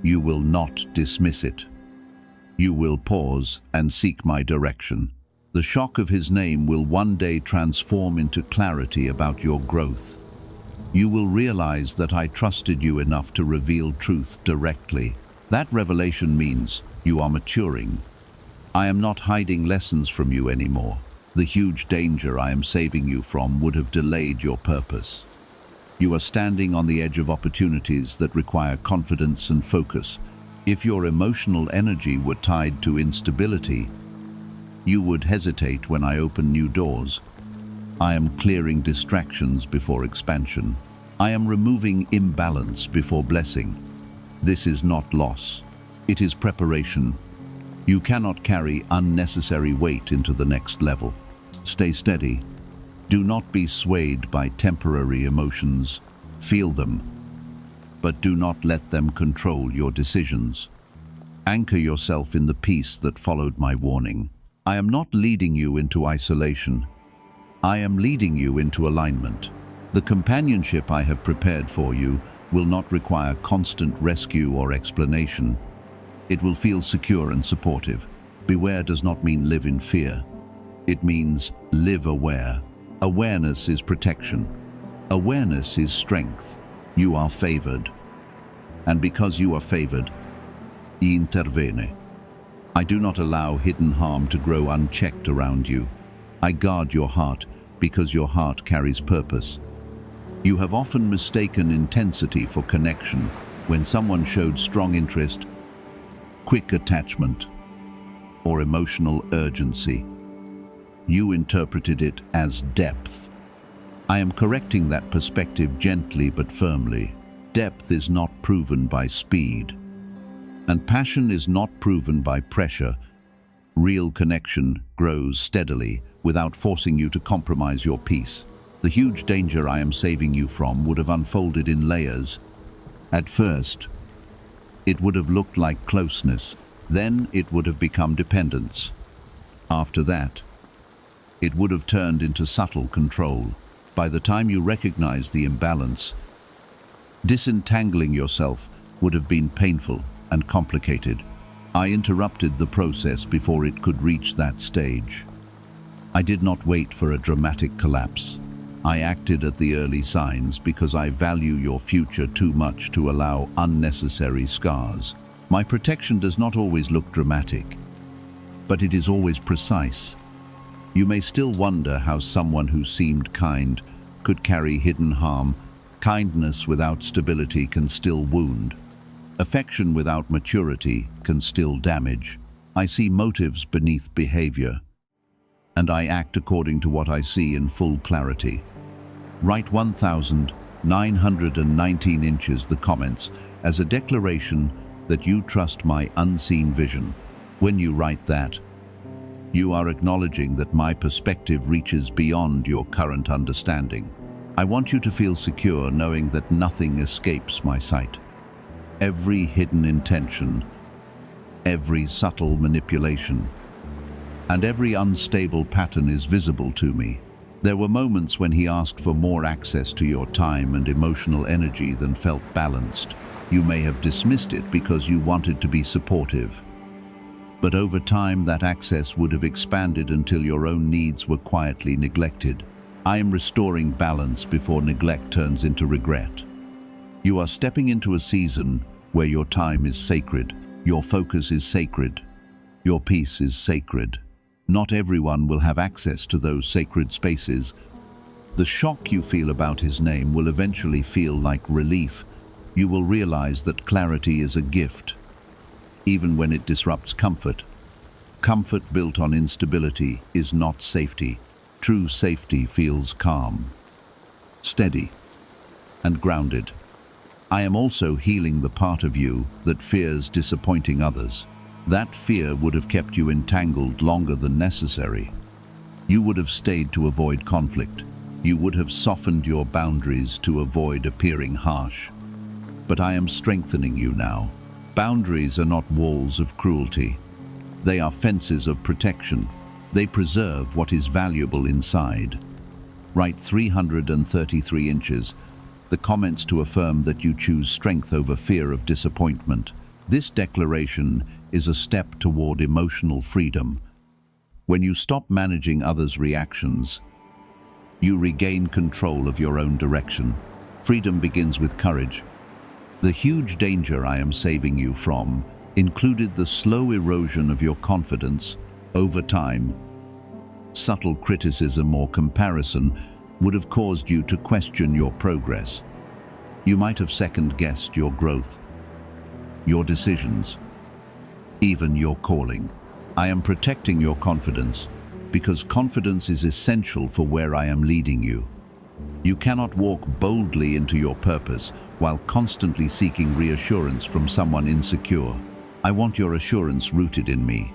you will not dismiss it. You will pause and seek my direction. The shock of his name will one day transform into clarity about your growth. You will realize that I trusted you enough to reveal truth directly. That revelation means you are maturing. I am not hiding lessons from you anymore. The huge danger I am saving you from would have delayed your purpose. You are standing on the edge of opportunities that require confidence and focus. If your emotional energy were tied to instability, you would hesitate when I open new doors. I am clearing distractions before expansion. I am removing imbalance before blessing. This is not loss. It is preparation. You cannot carry unnecessary weight into the next level. Stay steady. Do not be swayed by temporary emotions. Feel them, but do not let them control your decisions. Anchor yourself in the peace that followed my warning. I am not leading you into isolation. I am leading you into alignment. The companionship I have prepared for you will not require constant rescue or explanation. It will feel secure and supportive. Beware does not mean live in fear. It means live aware. Awareness is protection. Awareness is strength. You are favored. And because you are favored, intervene. I do not allow hidden harm to grow unchecked around you. I guard your heart because your heart carries purpose. You have often mistaken intensity for connection when someone showed strong interest, quick attachment, or emotional urgency. You interpreted it as depth. I am correcting that perspective gently but firmly. Depth is not proven by speed, and passion is not proven by pressure. Real connection grows steadily without forcing you to compromise your peace. The huge danger I am saving you from would have unfolded in layers. At first, it would have looked like closeness. Then it would have become dependence. After that, it would have turned into subtle control. By the time you recognize the imbalance, disentangling yourself would have been painful and complicated. I interrupted the process before it could reach that stage. I did not wait for a dramatic collapse. I acted at the early signs because I value your future too much to allow unnecessary scars. My protection does not always look dramatic, but it is always precise. You may still wonder how someone who seemed kind could carry hidden harm. Kindness without stability can still wound. Affection without maturity can still damage. I see motives beneath behavior, and I act according to what I see in full clarity. Write 1,919 inches the comments as a declaration that you trust my unseen vision. When you write that, you are acknowledging that my perspective reaches beyond your current understanding. I want you to feel secure knowing that nothing escapes my sight. Every hidden intention, every subtle manipulation, and every unstable pattern is visible to me. There were moments when he asked for more access to your time and emotional energy than felt balanced. You may have dismissed it because you wanted to be supportive. But over time, that access would have expanded until your own needs were quietly neglected. I am restoring balance before neglect turns into regret. You are stepping into a season where your time is sacred, your focus is sacred, your peace is sacred. Not everyone will have access to those sacred spaces. The shock you feel about his name will eventually feel like relief. You will realize that clarity is a gift, even when it disrupts comfort. Comfort built on instability is not safety. True safety feels calm, steady, and grounded. I am also healing the part of you that fears disappointing others. That fear would have kept you entangled longer than necessary. You would have stayed to avoid conflict. You would have softened your boundaries to avoid appearing harsh. But I am strengthening you now. Boundaries are not walls of cruelty. They are fences of protection. They preserve what is valuable inside. Write 333 inches. The comments to affirm that you choose strength over fear of disappointment. This declaration is a step toward emotional freedom. When you stop managing others' reactions, you regain control of your own direction. Freedom begins with courage. The huge danger I am saving you from included the slow erosion of your confidence over time. Subtle criticism or comparison would have caused you to question your progress. You might have second-guessed your growth, your decisions, even your calling. I am protecting your confidence because confidence is essential for where I am leading you. You cannot walk boldly into your purpose while constantly seeking reassurance from someone insecure. I want your assurance rooted in me.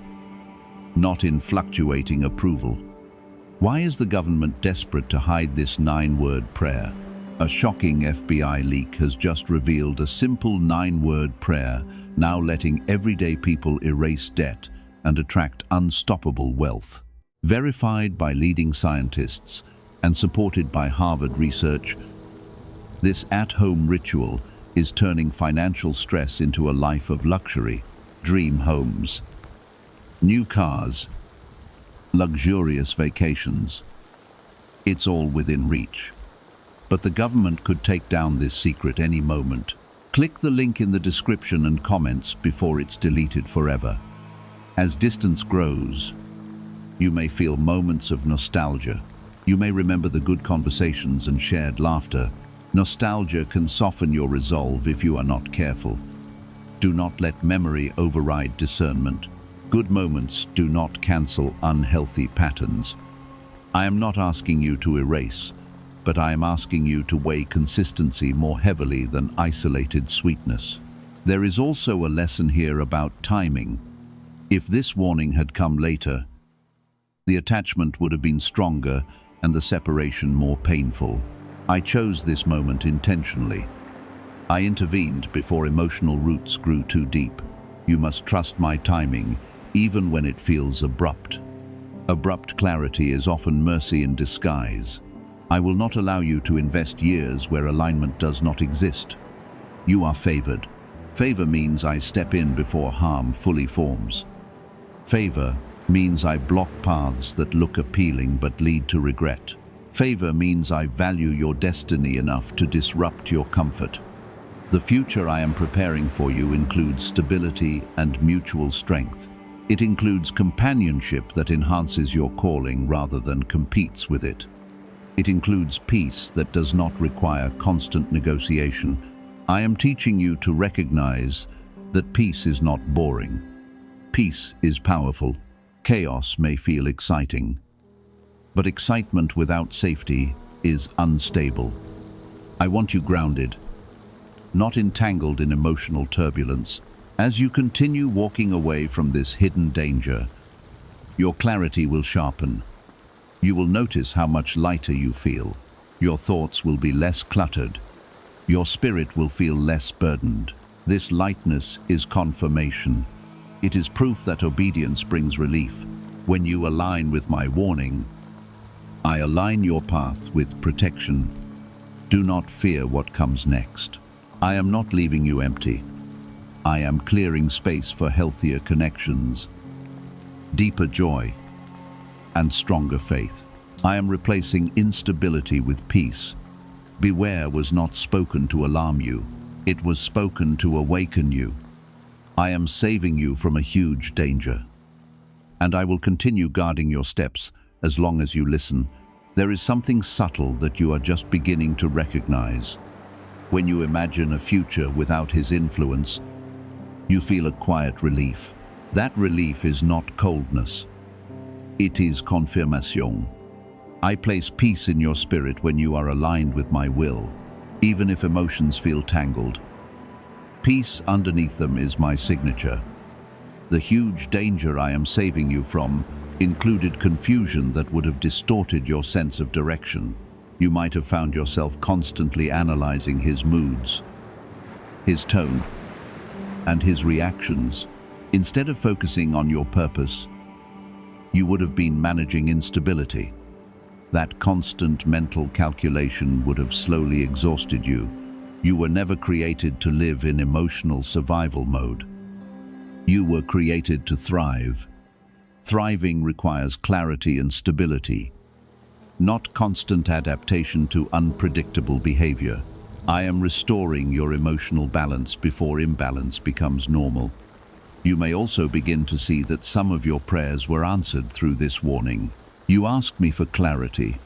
not in fluctuating approval. Why is the government desperate to hide this 9-word prayer? A shocking FBI leak has just revealed a simple 9-word prayer now letting everyday people erase debt and attract unstoppable wealth. Verified by leading scientists and supported by Harvard research, this at-home ritual is turning financial stress into a life of luxury, dream homes, new cars, luxurious vacations. It's all within reach. But the government could take down this secret any moment. Click the link in the description and comments before it's deleted forever. As distance grows, you may feel moments of nostalgia. You may remember the good conversations and shared laughter. Nostalgia can soften your resolve if you are not careful. Do not let memory override discernment. Good moments do not cancel unhealthy patterns. I am not asking you to erase, but I am asking you to weigh consistency more heavily than isolated sweetness. There is also a lesson here about timing. If this warning had come later, the attachment would have been stronger and the separation more painful. I chose this moment intentionally. I intervened before emotional roots grew too deep. You must trust my timing, even when it feels abrupt. Abrupt clarity is often mercy in disguise. I will not allow you to invest years where alignment does not exist. You are favored. Favor means I step in before harm fully forms. Favor means I block paths that look appealing but lead to regret. Favor means I value your destiny enough to disrupt your comfort. The future I am preparing for you includes stability and mutual strength. It includes companionship that enhances your calling rather than competes with it. It includes peace that does not require constant negotiation. I am teaching you to recognize that peace is not boring. Peace is powerful. Chaos may feel exciting, but excitement without safety is unstable. I want you grounded, not entangled in emotional turbulence. As you continue walking away from this hidden danger, your clarity will sharpen. You will notice how much lighter you feel. Your thoughts will be less cluttered. Your spirit will feel less burdened. This lightness is confirmation. It is proof that obedience brings relief. When you align with my warning, I align your path with protection. Do not fear what comes next. I am not leaving you empty. I am clearing space for healthier connections, deeper joy, and stronger faith. I am replacing instability with peace. Beware was not spoken to alarm you. It was spoken to awaken you. I am saving you from a huge danger. And I will continue guarding your steps as long as you listen. There is something subtle that you are just beginning to recognize. When you imagine a future without his influence, you feel a quiet relief. That relief is not coldness. It is confirmation. I place peace in your spirit when you are aligned with my will, even if emotions feel tangled. Peace underneath them is my signature. The huge danger I am saving you from included confusion that would have distorted your sense of direction. You might have found yourself constantly analyzing his moods, his tone, and his reactions. Instead of focusing on your purpose, you would have been managing instability. That constant mental calculation would have slowly exhausted you. You were never created to live in emotional survival mode. You were created to thrive. Thriving requires clarity and stability, not constant adaptation to unpredictable behavior. I am restoring your emotional balance before imbalance becomes normal. You may also begin to see that some of your prayers were answered through this warning. You asked me for clarity.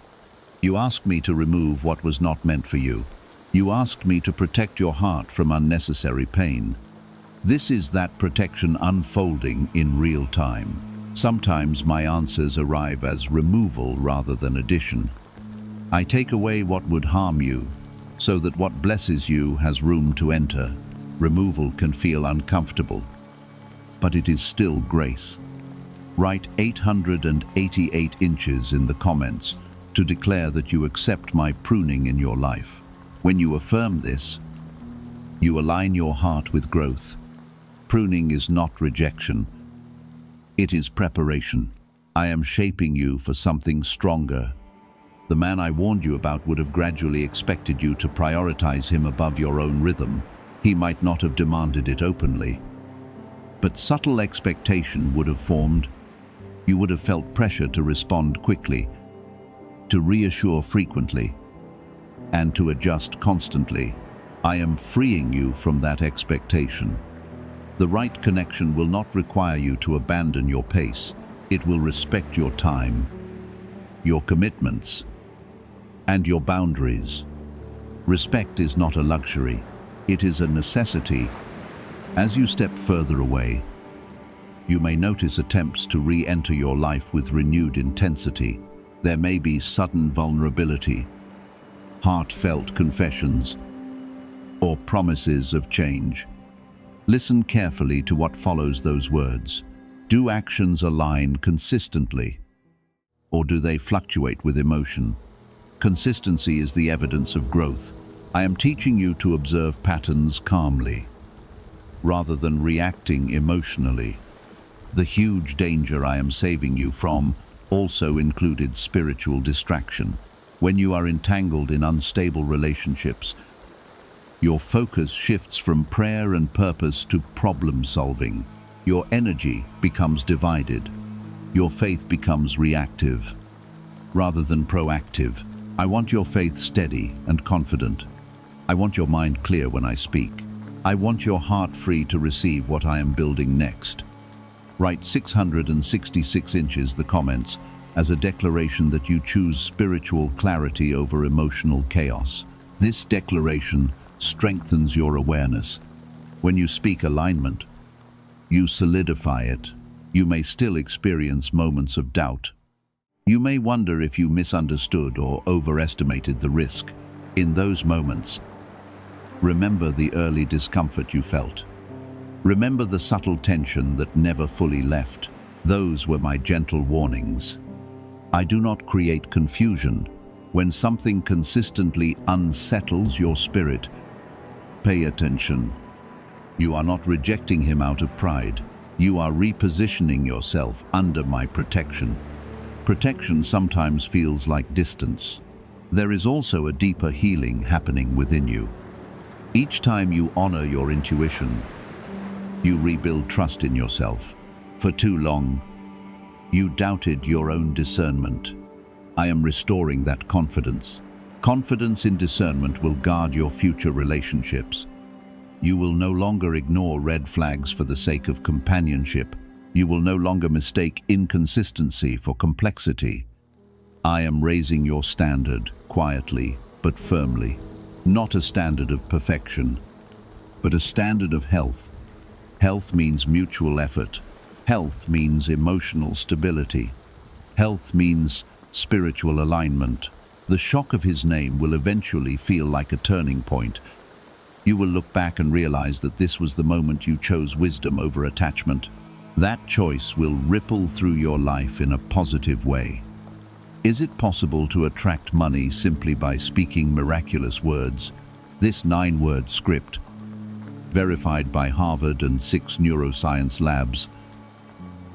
You asked me to remove what was not meant for you. You asked me to protect your heart from unnecessary pain. This is that protection unfolding in real time. Sometimes my answers arrive as removal rather than addition. I take away what would harm you, so that what blesses you has room to enter. Removal can feel uncomfortable, but it is still grace. Write 888 inches in the comments to declare that you accept my pruning in your life. When you affirm this, you align your heart with growth. Pruning is not rejection. It is preparation. I am shaping you for something stronger. The man I warned you about would have gradually expected you to prioritize him above your own rhythm. He might not have demanded it openly, but subtle expectation would have formed. You would have felt pressure to respond quickly, to reassure frequently, and to adjust constantly. I am freeing you from that expectation. The right connection will not require you to abandon your pace. It will respect your time, your commitments, and your boundaries. Respect is not a luxury. It is a necessity. As you step further away, you may notice attempts to re-enter your life with renewed intensity. There may be sudden vulnerability, heartfelt confessions, or promises of change. Listen carefully to what follows those words. Do actions align consistently, or do they fluctuate with emotion? Consistency is the evidence of growth. I am teaching you to observe patterns calmly, rather than reacting emotionally. The huge danger I am saving you from also included spiritual distraction. When you are entangled in unstable relationships, your focus shifts from prayer and purpose to problem solving. Your energy becomes divided. Your faith becomes reactive rather than proactive. I want your faith steady and confident. I want your mind clear when I speak. I want your heart free to receive what I am building next. Write 666 inches the comments as a declaration that you choose spiritual clarity over emotional chaos. This declaration strengthens your awareness. When you speak alignment, you solidify it. You may still experience moments of doubt. You may wonder if you misunderstood or overestimated the risk. In those moments, remember the early discomfort you felt. Remember the subtle tension that never fully left. Those were my gentle warnings. I do not create confusion. When something consistently unsettles your spirit, pay attention. You are not rejecting him out of pride. You are repositioning yourself under my protection. Protection sometimes feels like distance. There is also a deeper healing happening within you. Each time you honor your intuition, you rebuild trust in yourself. For too long, you doubted your own discernment. I am restoring that confidence. Confidence in discernment will guard your future relationships. You will no longer ignore red flags for the sake of companionship. You will no longer mistake inconsistency for complexity. I am raising your standard, quietly but firmly. Not a standard of perfection, but a standard of health. Health means mutual effort. Health means emotional stability. Health means spiritual alignment. The shock of his name will eventually feel like a turning point. You will look back and realize that this was the moment you chose wisdom over attachment. That choice will ripple through your life in a positive way. Is it possible to attract money simply by speaking miraculous words? This 9-word script, verified by Harvard and 6 neuroscience labs,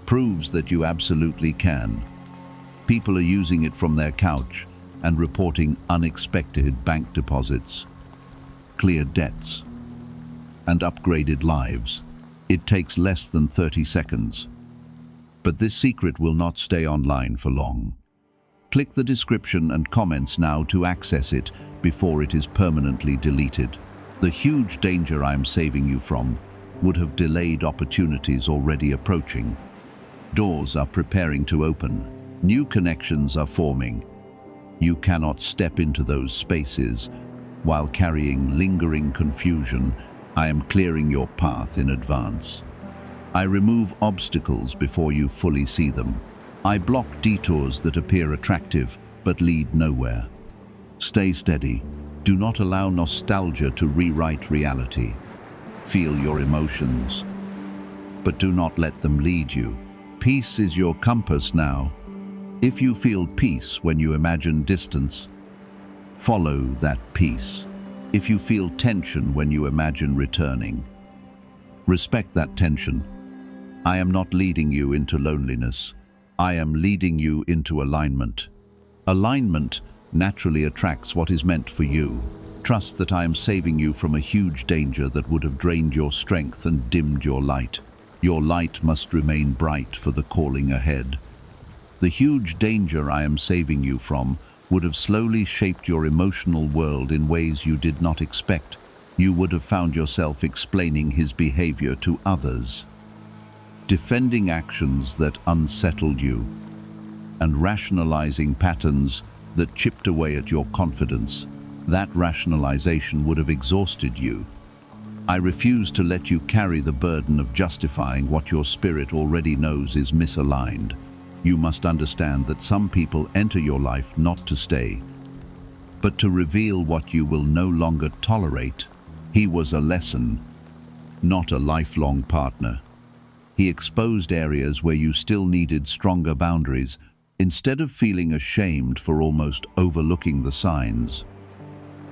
proves that you absolutely can. People are using it from their couch and reporting unexpected bank deposits, cleared debts, and upgraded lives. It takes less than 30 seconds. But this secret will not stay online for long. Click the description and comments now to access it before it is permanently deleted. The huge danger I am saving you from would have delayed opportunities already approaching. Doors are preparing to open. New connections are forming. You cannot step into those spaces while carrying lingering confusion. I am clearing your path in advance. I remove obstacles before you fully see them. I block detours that appear attractive but lead nowhere. Stay steady. Do not allow nostalgia to rewrite reality. Feel your emotions, but do not let them lead you. Peace is your compass now. If you feel peace when you imagine distance, follow that peace. If you feel tension when you imagine returning, respect that tension. I am not leading you into loneliness. I am leading you into alignment. Alignment naturally attracts what is meant for you. Trust that I am saving you from a huge danger that would have drained your strength and dimmed your light. Your light must remain bright for the calling ahead. The huge danger I am saving you from would have slowly shaped your emotional world in ways you did not expect. You would have found yourself explaining his behavior to others, defending actions that unsettled you, and rationalizing patterns that chipped away at your confidence. That rationalization would have exhausted you. I refuse to let you carry the burden of justifying what your spirit already knows is misaligned. You must understand that some people enter your life not to stay, but to reveal what you will no longer tolerate. He was a lesson, not a lifelong partner. He exposed areas where you still needed stronger boundaries, instead of feeling ashamed for almost overlooking the signs.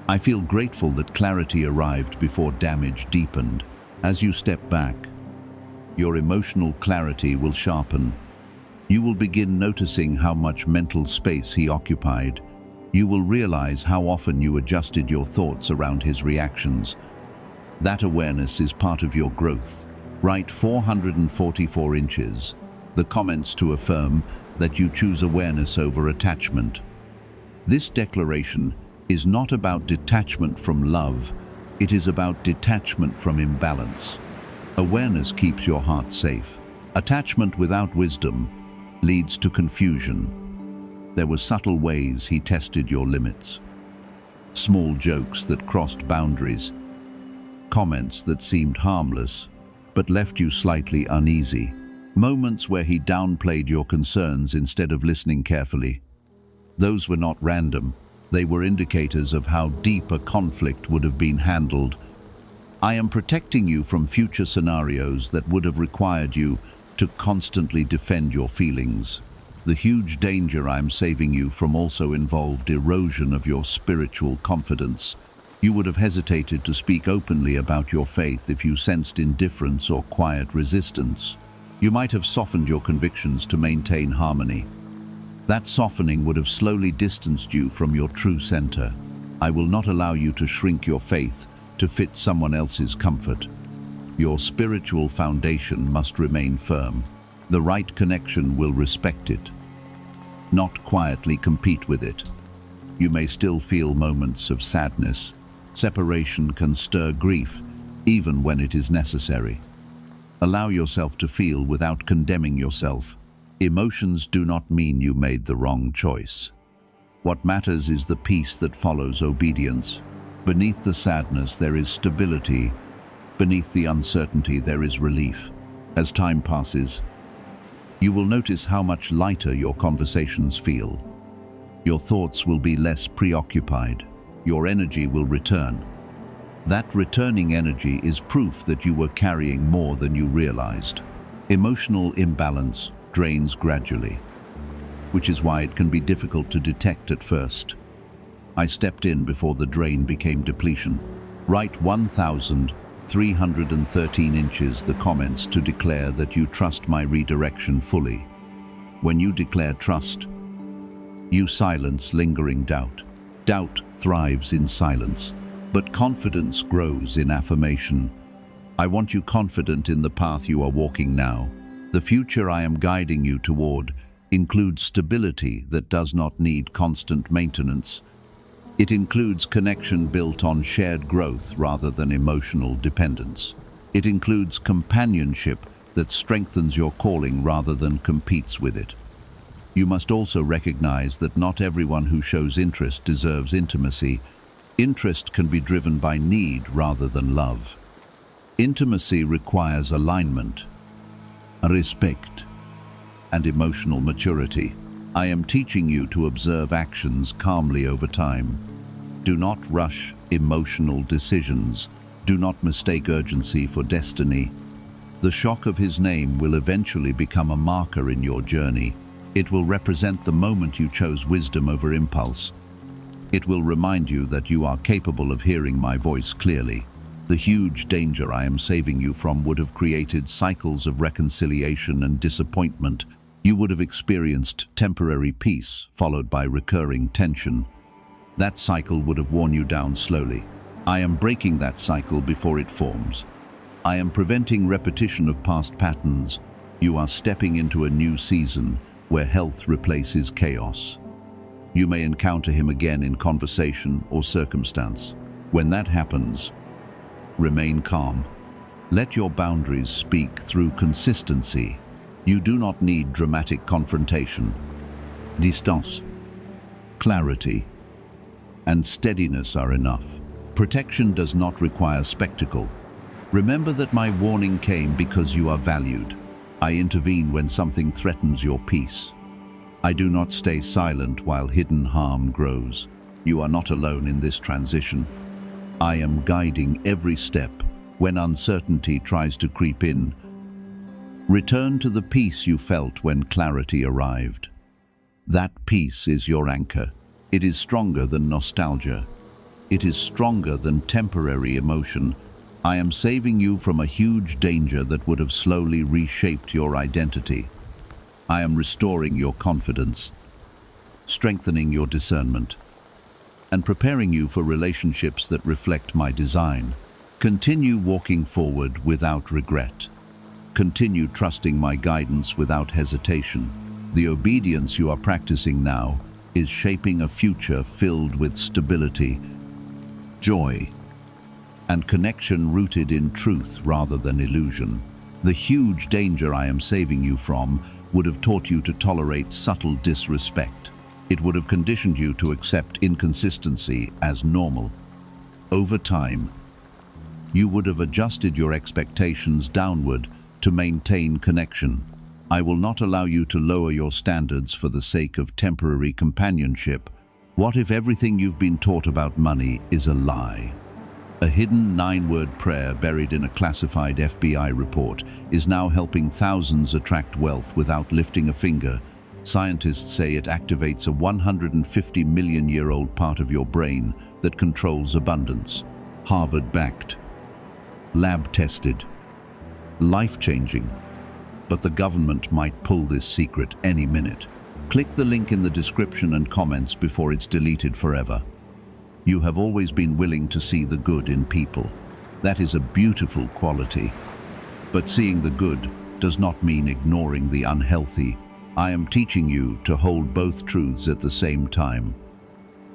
I feel grateful that clarity arrived before damage deepened. As you step back, your emotional clarity will sharpen. You will begin noticing how much mental space he occupied. You will realize how often you adjusted your thoughts around his reactions. That awareness is part of your growth. Write 444 inches. The comments to affirm that you choose awareness over attachment. This declaration is not about detachment from love, it is about detachment from imbalance. Awareness keeps your heart safe. Attachment without wisdom leads to confusion. There were subtle ways he tested your limits. Small jokes that crossed boundaries. Comments that seemed harmless, but left you slightly uneasy. Moments where he downplayed your concerns instead of listening carefully. Those were not random. They were indicators of how deep a conflict would have been handled. I am protecting you from future scenarios that would have required you to constantly defend your feelings. The huge danger I am saving you from also involved erosion of your spiritual confidence. You would have hesitated to speak openly about your faith if you sensed indifference or quiet resistance. You might have softened your convictions to maintain harmony. That softening would have slowly distanced you from your true center. I will not allow you to shrink your faith to fit someone else's comfort. Your spiritual foundation must remain firm. The right connection will respect it, not quietly compete with it. You may still feel moments of sadness. Separation can stir grief, even when it is necessary. Allow yourself to feel without condemning yourself. Emotions do not mean you made the wrong choice. What matters is the peace that follows obedience. Beneath the sadness there is stability. Beneath the uncertainty there is relief. As time passes, you will notice how much lighter your conversations feel. Your thoughts will be less preoccupied. Your energy will return. That returning energy is proof that you were carrying more than you realized. Emotional imbalance drains gradually, which is why it can be difficult to detect at first. I stepped in before the drain became depletion. Write 1,313 inches the comments to declare that you trust my redirection fully. When you declare trust, you silence lingering doubt. Doubt thrives in silence, but confidence grows in affirmation. I want you confident in the path you are walking now. The future I am guiding you toward includes stability that does not need constant maintenance. It includes connection built on shared growth rather than emotional dependence. It includes companionship that strengthens your calling rather than competes with it. You must also recognize that not everyone who shows interest deserves intimacy. Interest can be driven by need rather than love. Intimacy requires alignment, respect, and emotional maturity. I am teaching you to observe actions calmly over time. Do not rush emotional decisions. Do not mistake urgency for destiny. The shock of his name will eventually become a marker in your journey. It will represent the moment you chose wisdom over impulse. It will remind you that you are capable of hearing my voice clearly. The huge danger I am saving you from would have created cycles of reconciliation and disappointment. You would have experienced temporary peace, followed by recurring tension. That cycle would have worn you down slowly. I am breaking that cycle before it forms. I am preventing repetition of past patterns. You are stepping into a new season where health replaces chaos. You may encounter him again in conversation or circumstance. When that happens, remain calm. Let your boundaries speak through consistency. You do not need dramatic confrontation. Distance, clarity, and steadiness are enough. Protection does not require spectacle. Remember that my warning came because you are valued. I intervene when something threatens your peace. I do not stay silent while hidden harm grows. You are not alone in this transition. I am guiding every step. When uncertainty tries to creep in, return to the peace you felt when clarity arrived. That peace is your anchor. It is stronger than nostalgia. It is stronger than temporary emotion. I am saving you from a huge danger that would have slowly reshaped your identity. I am restoring your confidence, strengthening your discernment, and preparing you for relationships that reflect my design. Continue walking forward without regret. Continue trusting my guidance without hesitation. The obedience you are practicing now is shaping a future filled with stability, joy, and connection rooted in truth rather than illusion. The huge danger I am saving you from would have taught you to tolerate subtle disrespect. It would have conditioned you to accept inconsistency as normal. Over time, you would have adjusted your expectations downward to maintain connection. I will not allow you to lower your standards for the sake of temporary companionship. What if everything you've been taught about money is a lie? A hidden 9-word prayer buried in a classified FBI report is now helping thousands attract wealth without lifting a finger. Scientists say it activates a 150 million-year-old part of your brain that controls abundance. Harvard-backed, lab-tested, life-changing. But the government might pull this secret any minute. Click the link in the description and comments before it's deleted forever. You have always been willing to see the good in people. That is a beautiful quality. But seeing the good does not mean ignoring the unhealthy. I am teaching you to hold both truths at the same time.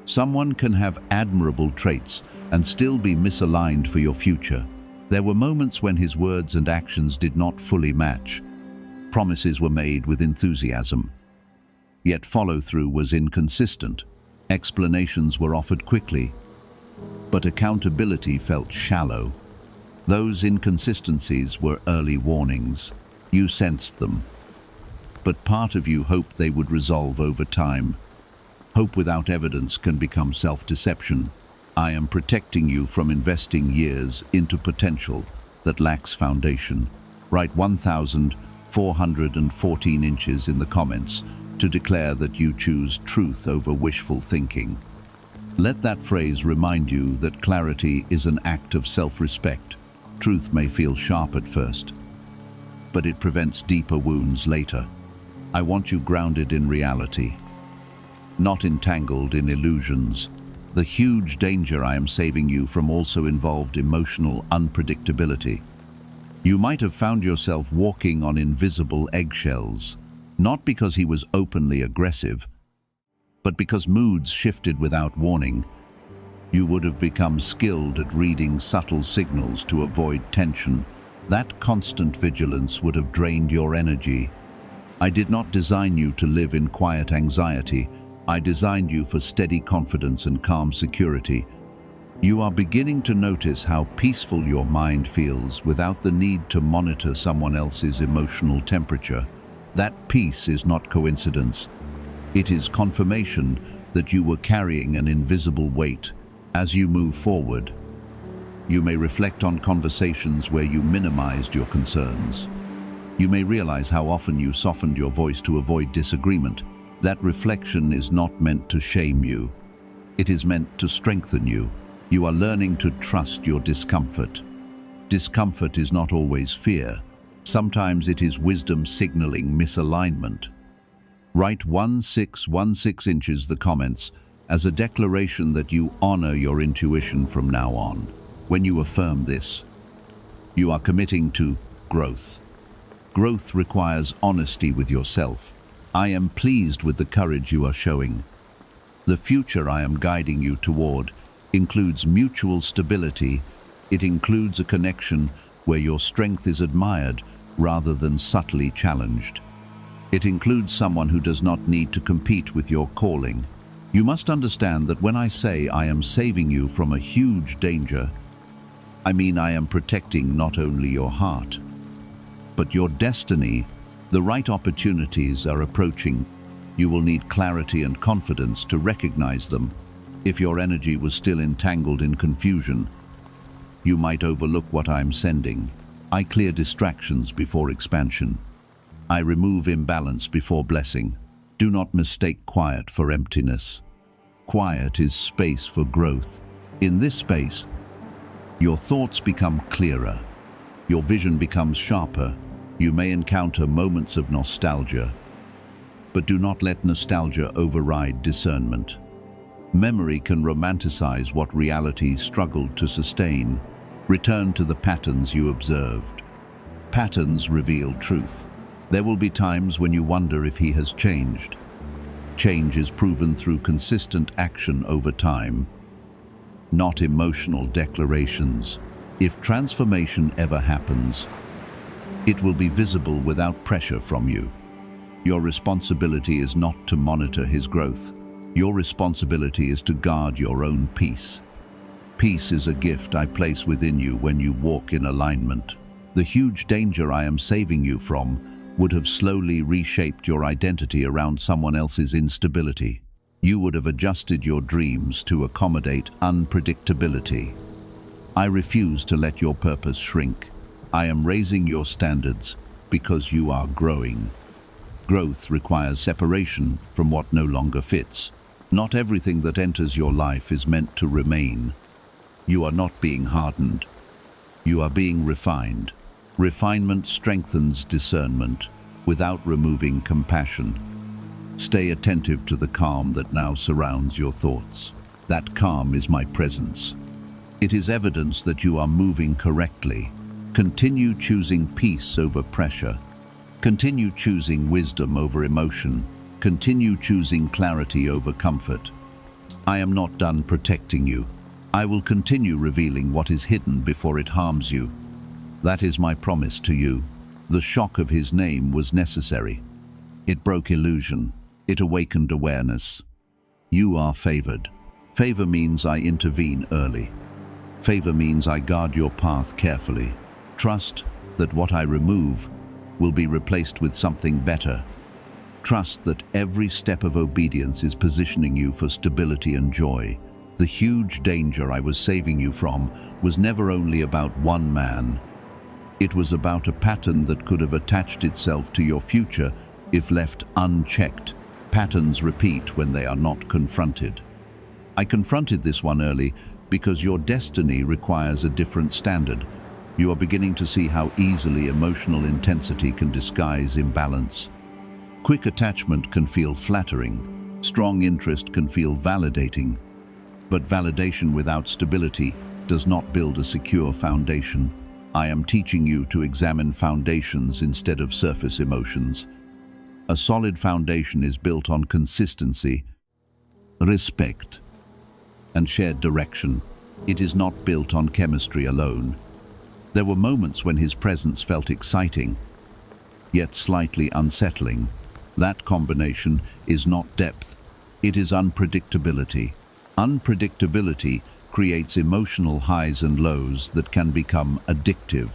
Someone can have admirable traits and still be misaligned for your future. There were moments when his words and actions did not fully match. Promises were made with enthusiasm, yet follow-through was inconsistent. Explanations were offered quickly, but accountability felt shallow. Those inconsistencies were early warnings. You sensed them, but part of you hoped they would resolve over time. Hope without evidence can become self-deception. I am protecting you from investing years into potential that lacks foundation. Write 1,414 inches in the comments to declare that you choose truth over wishful thinking. Let that phrase remind you that clarity is an act of self-respect. Truth may feel sharp at first, but it prevents deeper wounds later. I want you grounded in reality, not entangled in illusions. The huge danger I am saving you from also involved emotional unpredictability. You might have found yourself walking on invisible eggshells, not because he was openly aggressive, but because moods shifted without warning. You would have become skilled at reading subtle signals to avoid tension. That constant vigilance would have drained your energy. I did not design you to live in quiet anxiety. I designed you for steady confidence and calm security. You are beginning to notice how peaceful your mind feels without the need to monitor someone else's emotional temperature. That peace is not coincidence. It is confirmation that you were carrying an invisible weight. As you move forward, You may reflect on conversations where you minimized your concerns. You may realize how often you softened your voice to avoid disagreement. That reflection is not meant to shame you. It is meant to strengthen you. You are learning to trust your discomfort. Discomfort is not always fear. Sometimes it is wisdom signaling misalignment. Write 1616 inches the comments as a declaration that you honor your intuition from now on. When you affirm this, you are committing to growth. Growth requires honesty with yourself. I am pleased with the courage you are showing. The future I am guiding you toward includes mutual stability. It includes a connection where your strength is admired rather than subtly challenged. It includes someone who does not need to compete with your calling. You must understand that when I say I am saving you from a huge danger, I mean I am protecting not only your heart, but your destiny. The right opportunities are approaching. You will need clarity and confidence to recognize them. If your energy was still entangled in confusion, you might overlook what I'm sending. I clear distractions before expansion. I remove imbalance before blessing. Do not mistake quiet for emptiness. Quiet is space for growth. In this space, your thoughts become clearer. Your vision becomes sharper. You may encounter moments of nostalgia, but do not let nostalgia override discernment. Memory can romanticize what reality struggled to sustain. Return to the patterns you observed. Patterns reveal truth. There will be times when you wonder if he has changed. Change is proven through consistent action over time, not emotional declarations. If transformation ever happens, it will be visible without pressure from you. Your responsibility is not to monitor his growth. Your responsibility is to guard your own peace. Peace is a gift I place within you when you walk in alignment. The huge danger I am saving you from would have slowly reshaped your identity around someone else's instability. You would have adjusted your dreams to accommodate unpredictability. I refuse to let your purpose shrink. I am raising your standards because you are growing. Growth requires separation from what no longer fits. Not everything that enters your life is meant to remain. You are not being hardened. You are being refined. Refinement strengthens discernment without removing compassion. Stay attentive to the calm that now surrounds your thoughts. That calm is my presence. It is evidence that you are moving correctly. Continue choosing peace over pressure. Continue choosing wisdom over emotion. Continue choosing clarity over comfort. I am not done protecting you. I will continue revealing what is hidden before it harms you. That is my promise to you. The shock of his name was necessary. It broke illusion. It awakened awareness. You are favored. Favor means I intervene early. Favor means I guard your path carefully. Trust that what I remove will be replaced with something better. Trust that every step of obedience is positioning you for stability and joy. The huge danger I was saving you from was never only about one man. It was about a pattern that could have attached itself to your future if left unchecked. Patterns repeat when they are not confronted. I confronted this one early because your destiny requires a different standard. You are beginning to see how easily emotional intensity can disguise imbalance. Quick attachment can feel flattering. Strong interest can feel validating. But validation without stability does not build a secure foundation. I am teaching you to examine foundations instead of surface emotions. A solid foundation is built on consistency, respect, and shared direction. It is not built on chemistry alone. There were moments when his presence felt exciting, yet slightly unsettling. That combination is not depth, it is unpredictability. Unpredictability creates emotional highs and lows that can become addictive.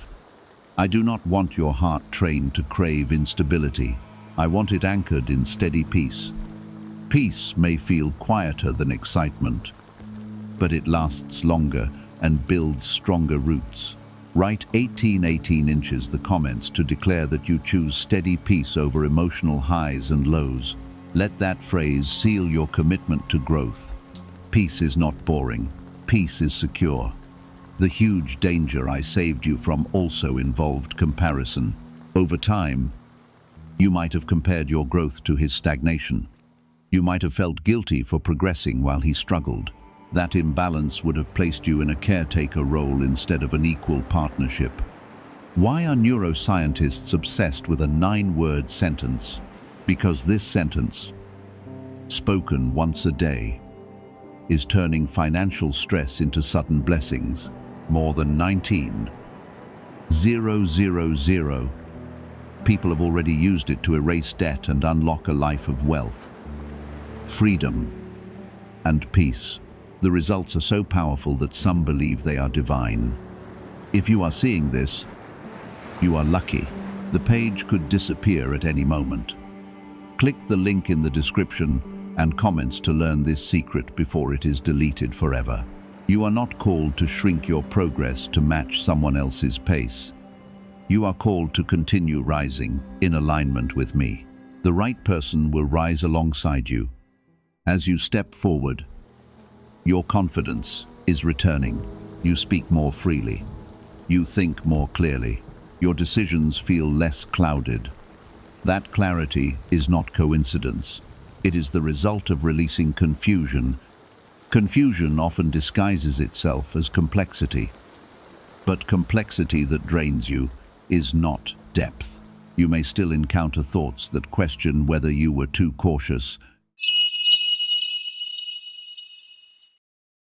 I do not want your heart trained to crave instability. I want it anchored in steady peace. Peace may feel quieter than excitement, but it lasts longer and builds stronger roots. Write 1818 inches the comments to declare that you choose steady peace over emotional highs and lows. Let that phrase seal your commitment to growth. Peace is not boring. Peace is secure. The huge danger I saved you from also involved comparison. Over time, you might have compared your growth to his stagnation. You might have felt guilty for progressing while he struggled. That imbalance would have placed you in a caretaker role instead of an equal partnership. Why are neuroscientists obsessed with a 9-word sentence? Because this sentence, spoken once a day, is turning financial stress into sudden blessings. More than 19,000 people have already used it to erase debt and unlock a life of wealth, freedom, and peace. The results are so powerful that some believe they are divine. If you are seeing this, you are lucky. The page could disappear at any moment. Click the link in the description and comments to learn this secret before it is deleted forever. You are not called to shrink your progress to match someone else's pace. You are called to continue rising in alignment with me. The right person will rise alongside you. As you step forward, your confidence is returning. You speak more freely. You think more clearly. Your decisions feel less clouded. That clarity is not coincidence. It is the result of releasing confusion. Confusion often disguises itself as complexity. But complexity that drains you is not depth. You may still encounter thoughts that question whether you were too cautious,